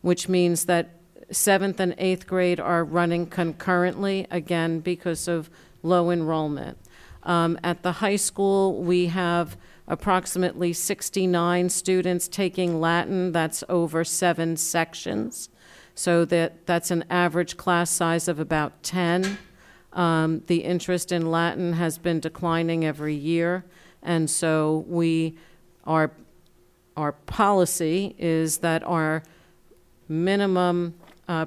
which means that 7th and 8th grade are running concurrently, again, because of low enrollment. At the high school, we have approximately 69 students taking Latin. That's over 7 sections. So that's an average class size of about 10. The interest in Latin has been declining every year. And so our policy is that our minimum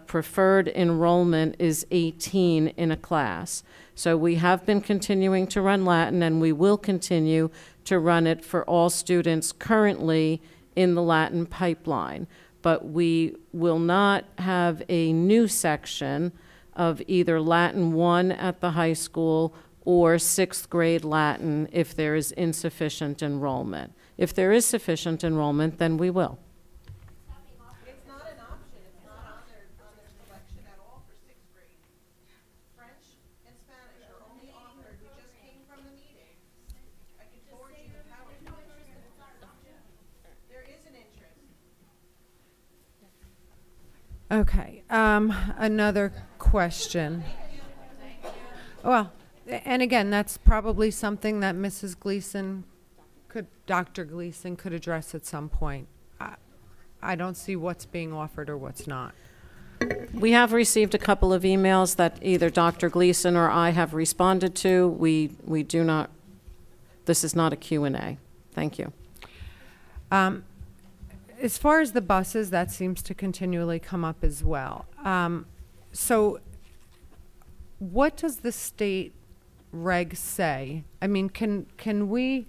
preferred enrollment is 18 in a class. So we have been continuing to run Latin, and we will continue to run it for all students currently in the Latin pipeline. But we will not have a new section of either Latin 1 at the high school or 6th grade Latin if there is insufficient enrollment. If there is sufficient enrollment, then we will. It's not an option, it's not on their selection at all for 6th grade. French and Spanish are only offered, we just came from the meeting. I can forward you the PowerPoint. There is an interest. Okay, another question. Well, and again, that's probably something that Mrs. Gleason Dr. Gleason could address at some point. I don't see what's being offered or what's not. We have received a couple of emails that either Dr. Gleason or I have responded to. We do not, this is not a Q&A. Thank you. as far as the buses, that seems to continually come up as well. So what does the state reg say? I mean, can we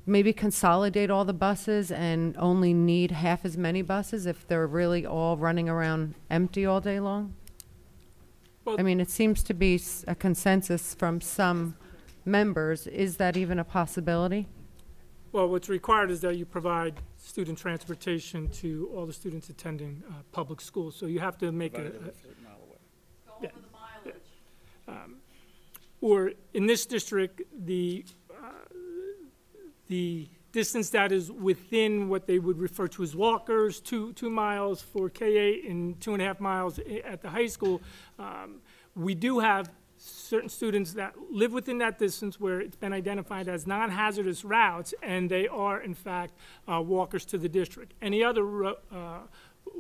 maybe consolidate all the buses and only need half as many buses if they're really all running around empty all day long? Well, I mean, it seems to be a consensus from some members. Is that even a possibility? Well, what's required is that you provide student transportation to all the students attending public schools. So you have to make or in this district, the distance that is within what they would refer to as walkers, 2 miles for K-8 and 2.5 miles at the high school. We do have certain students that live within that distance where it's been identified as non-hazardous routes, and they are, in fact, walkers to the district. Any other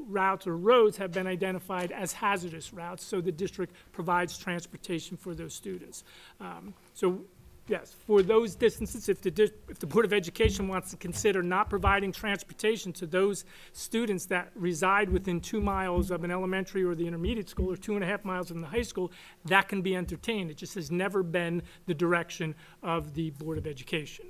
routes or roads have been identified as hazardous routes, so the district provides transportation for those students. So yes, for those distances, if the Board of Education wants to consider not providing transportation to those students that reside within 2 miles of an elementary or the intermediate school or 2.5 miles from the high school, that can be entertained. It just has never been the direction of the Board of Education.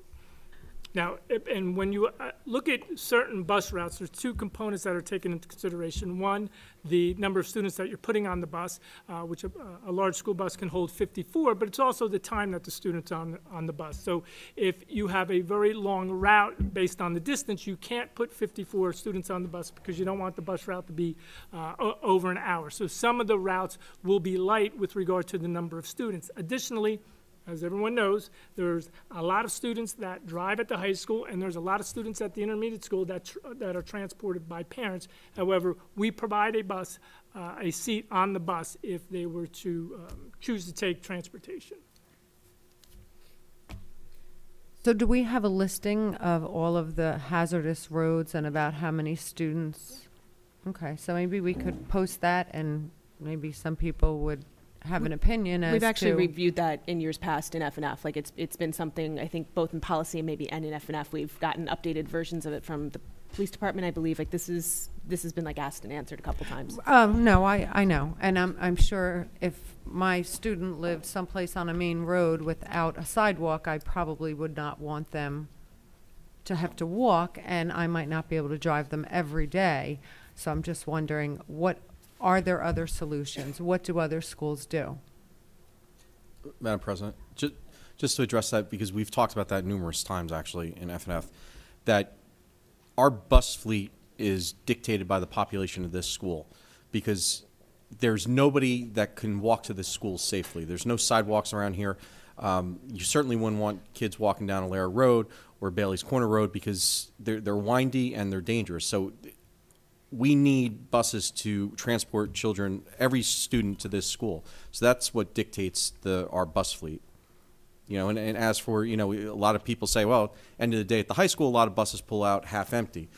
Now, and when you look at certain bus routes, there's 2 components that are taken into consideration. One, the number of students that you're putting on the bus, which a large school bus can hold 54, but it's also the time that the student's on the bus. So if you have a very long route based on the distance, you can't put 54 students on the bus because you don't want the bus route to be over an hour. So some of the routes will be light with regard to the number of students. Additionally, as everyone knows, there's a lot of students that drive at the high school, and there's a lot of students at the intermediate school that are transported by parents. However, we provide a bus, a seat on the bus if they were to choose to take transportation. So do we have a listing of all of the hazardous roads and about how many students? Okay, so maybe we could post that, and maybe some people would have an opinion as We've actually to reviewed that in years past in F&F. Like it's been something, I think, both in policy and maybe and in F&F. We've gotten updated versions of it from the police department, I believe. Like this has been like asked and answered a couple times. No, I know, and I'm sure if my student lived someplace on a main road without a sidewalk, I probably would not want them to have to walk, and I might not be able to drive them every day. So I'm just wondering, are there other solutions? What do other schools do? Madam President, just to address that, because we've talked about that numerous times actually in F&F, that our bus fleet is dictated by the population of this school, because there's nobody that can walk to this school safely. There's no sidewalks around here. You certainly wouldn't want kids walking down Alair Road or Bailey's Corner Road because they're windy and they're dangerous. So we need buses to transport children, every student, to this school. So that's what dictates our bus fleet. You know, and as for, you know, a lot of people say, well, end of the day at the high school, a lot of buses pull out half empty.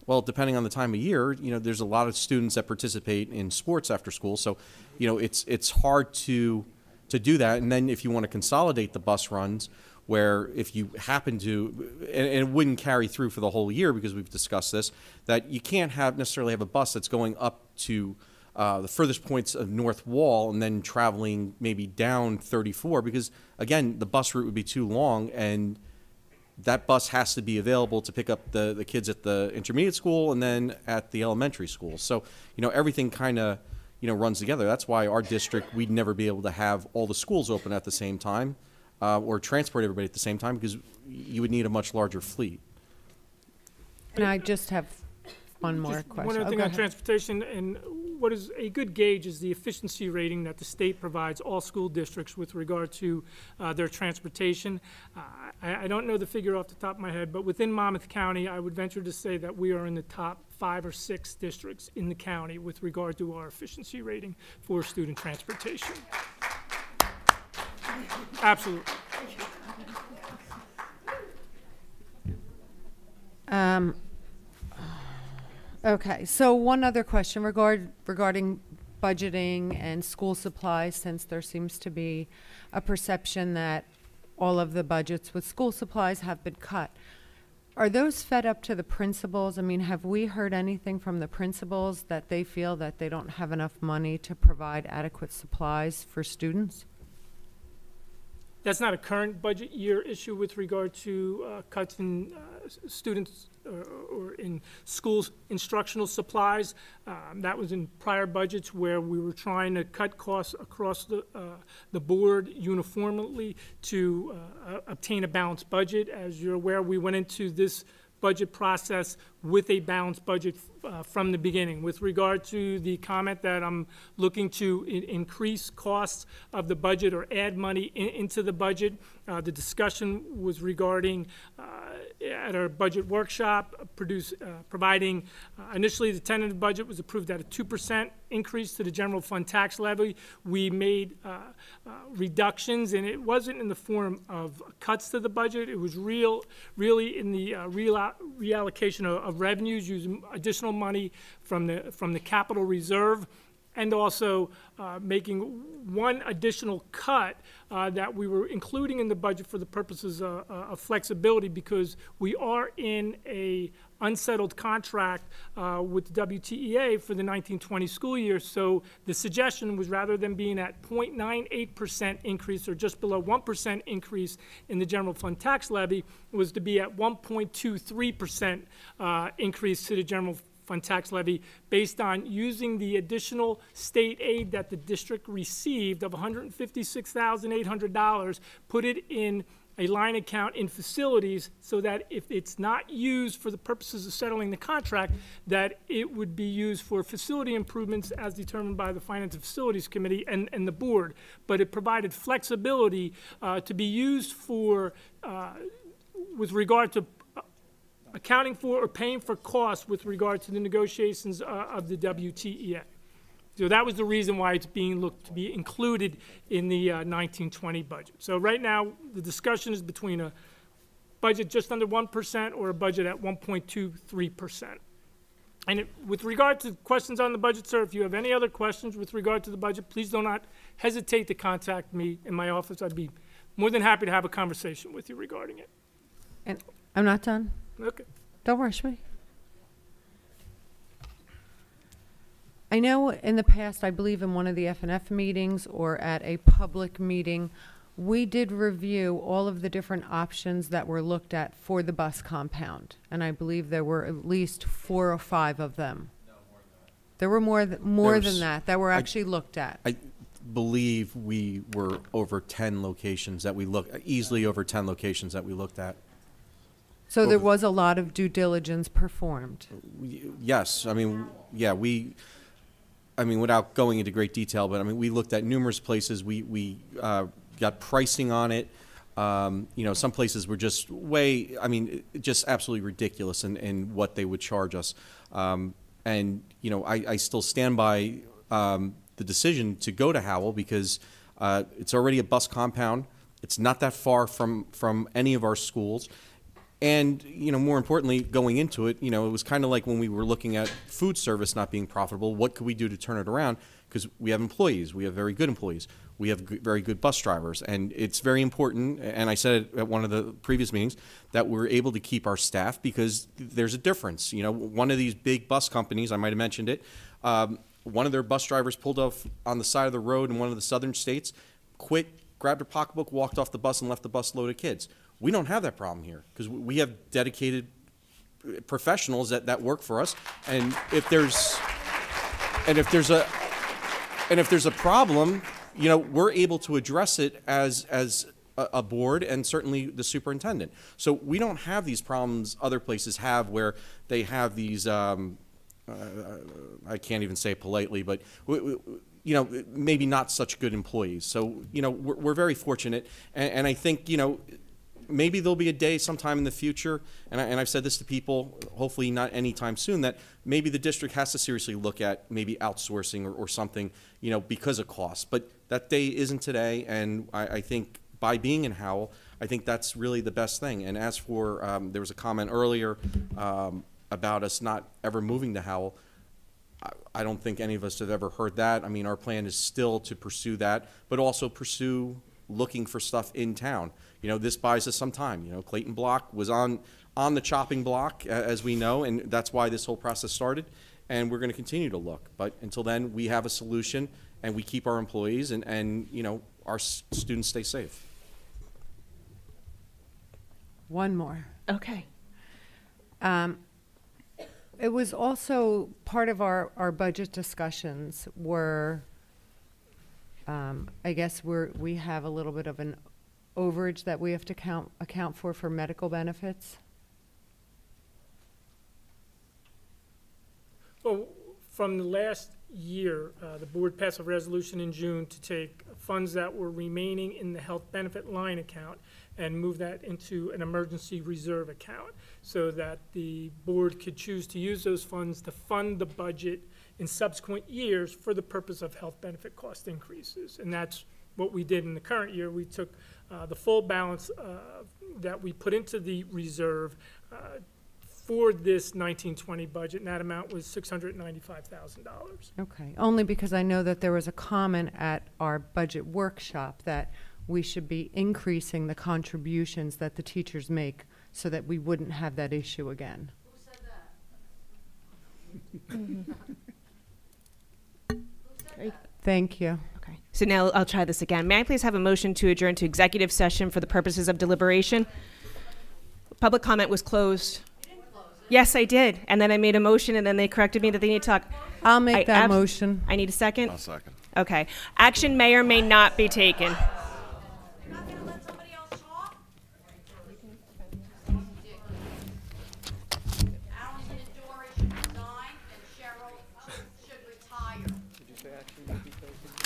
Well, depending on the time of year, you know, there's a lot of students that participate in sports after school. So, you know, it's hard to do that. And then if you want to consolidate the bus runs, where if you happen to, and it wouldn't carry through for the whole year because we've discussed this, that you can't necessarily have a bus that's going up to the furthest points of North Wall and then traveling maybe down 34, because again, the bus route would be too long, and that bus has to be available to pick up the kids at the intermediate school and then at the elementary school. So, you know, everything kind of, you know, runs together. That's why our district, we'd never be able to have all the schools open at the same time. Or transport everybody at the same time, because you would need a much larger fleet. And I just have one more question. One other thing on transportation, and what is a good gauge is the efficiency rating that the state provides all school districts with regard to their transportation. I don't know the figure off the top of my head, but within Monmouth County, I would venture to say that we are in the top 5 or 6 districts in the county with regard to our efficiency rating for student transportation. Absolutely. Okay, so one other question regarding budgeting and school supplies, since there seems to be a perception that all of the budgets with school supplies have been cut. Are those fed up to the principals? I mean, have we heard anything from the principals that they feel that they don't have enough money to provide adequate supplies for students? That's not a current budget year issue with regard to cuts in students or in schools' instructional supplies. That was in prior budgets where we were trying to cut costs across the board uniformly to obtain a balanced budget. As you're aware, we went into this budget process with a balanced budget from the beginning. With regard to the comment that I'm looking to increase costs of the budget or add money into the budget, the discussion was regarding at our budget workshop, providing initially the tentative budget was approved at a 2% increase to the general fund tax levy. We made reductions, and it wasn't in the form of cuts to the budget. It was really in the reallocation of revenues, using additional money from the capital reserve, and also making one additional cut that we were including in the budget for the purposes of flexibility, because we are in a unsettled contract with the WTEA for the 1920 school year. So the suggestion was, rather than being at 0.98% increase or just below 1% increase in the general fund tax levy, was to be at 1.23% increase to the general fund tax levy, based on using the additional state aid that the district received of $156,800, put it in a line account in facilities, so that if it's not used for the purposes of settling the contract, that it would be used for facility improvements as determined by the Finance and Facilities Committee and the board. But it provided flexibility to be used for, with regard to accounting for or paying for costs with regard to the negotiations of the WTEA. So that was the reason why it's being looked to be included in the 1920 budget. So right now, the discussion is between a budget just under 1% or a budget at 1.23%. And with regard to questions on the budget, sir, if you have any other questions with regard to the budget, please do not hesitate to contact me in my office. I'd be more than happy to have a conversation with you regarding it. And I'm not done. Okay. Don't rush me. I know in the past, I believe in one of the FNF meetings or at a public meeting, we did review all of the different options that were looked at for the bus compound. And I believe there were at least 4 or 5 of them. No, more than that. There were more than that were actually looked at. I believe we were over 10 locations that we easily over 10 locations that we looked at. So there was a lot of due diligence performed. Yes, I mean, yeah, without going into great detail, but I mean, we looked at numerous places. We got pricing on it. Some places were just just absolutely ridiculous in what they would charge us. I still stand by the decision to go to Howell, because it's already a bus compound. It's not that far from any of our schools. And, more importantly, going into it, it was kind of like when we were looking at food service not being profitable, what could we do to turn it around? Because we have employees. We have very good employees. We have very good bus drivers. And it's very important, and I said it at one of the previous meetings, that we're able to keep our staff, because there's a difference. One of these big bus companies, I might have mentioned it, one of their bus drivers pulled off on the side of the road in one of the southern states, quit, grabbed her pocketbook, walked off the bus, and left the bus load of kids. We don't have that problem here, because we have dedicated professionals that work for us. And if there's a problem, we're able to address it as a board, and certainly the superintendent. So we don't have these problems other places have, where they have these. I can't even say it politely, but maybe not such good employees. So we're very fortunate, and I think maybe there'll be a day sometime in the future, and I've said this to people, hopefully not anytime soon, that maybe the district has to seriously look at maybe outsourcing or something, because of cost. But that day isn't today, and I think by being in Howell, I think that's really the best thing. And as for, there was a comment earlier about us not ever moving to Howell. I don't think any of us have ever heard that. I mean, our plan is still to pursue that, but also pursue looking for stuff in town. This buys us some time. Clayton Block was on on the chopping block, as we know, and that's why this whole process started. And we're going to continue to look. But until then, we have a solution, and we keep our employees, and you know, our students stay safe. One more. Okay. It was also part of our budget discussions were, I guess we have a little bit of an overage that we have to account for medical benefits. Well, from the last year, the board passed a resolution in June to take funds that were remaining in the health benefit line account and move that into an emergency reserve account so that the board could choose to use those funds to fund the budget in subsequent years for the purpose of health benefit cost increases. And that's what we did in the current year. We took the full balance that we put into the reserve for this 1920 budget, and that amount was $695,000. Okay, only because I know that there was a comment at our budget workshop that we should be increasing the contributions that the teachers make so that we wouldn't have that issue again. Who said that? Thank you. Okay. So now I'll try this again. May I please have a motion to adjourn to executive session for the purposes of deliberation? Public comment was closed. Yes, I did. And then I made a motion, and then they corrected me that they need to talk. I'll make that motion. I need a second? I'll second. Okay. Action may or may not be taken.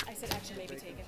I said action may be taken.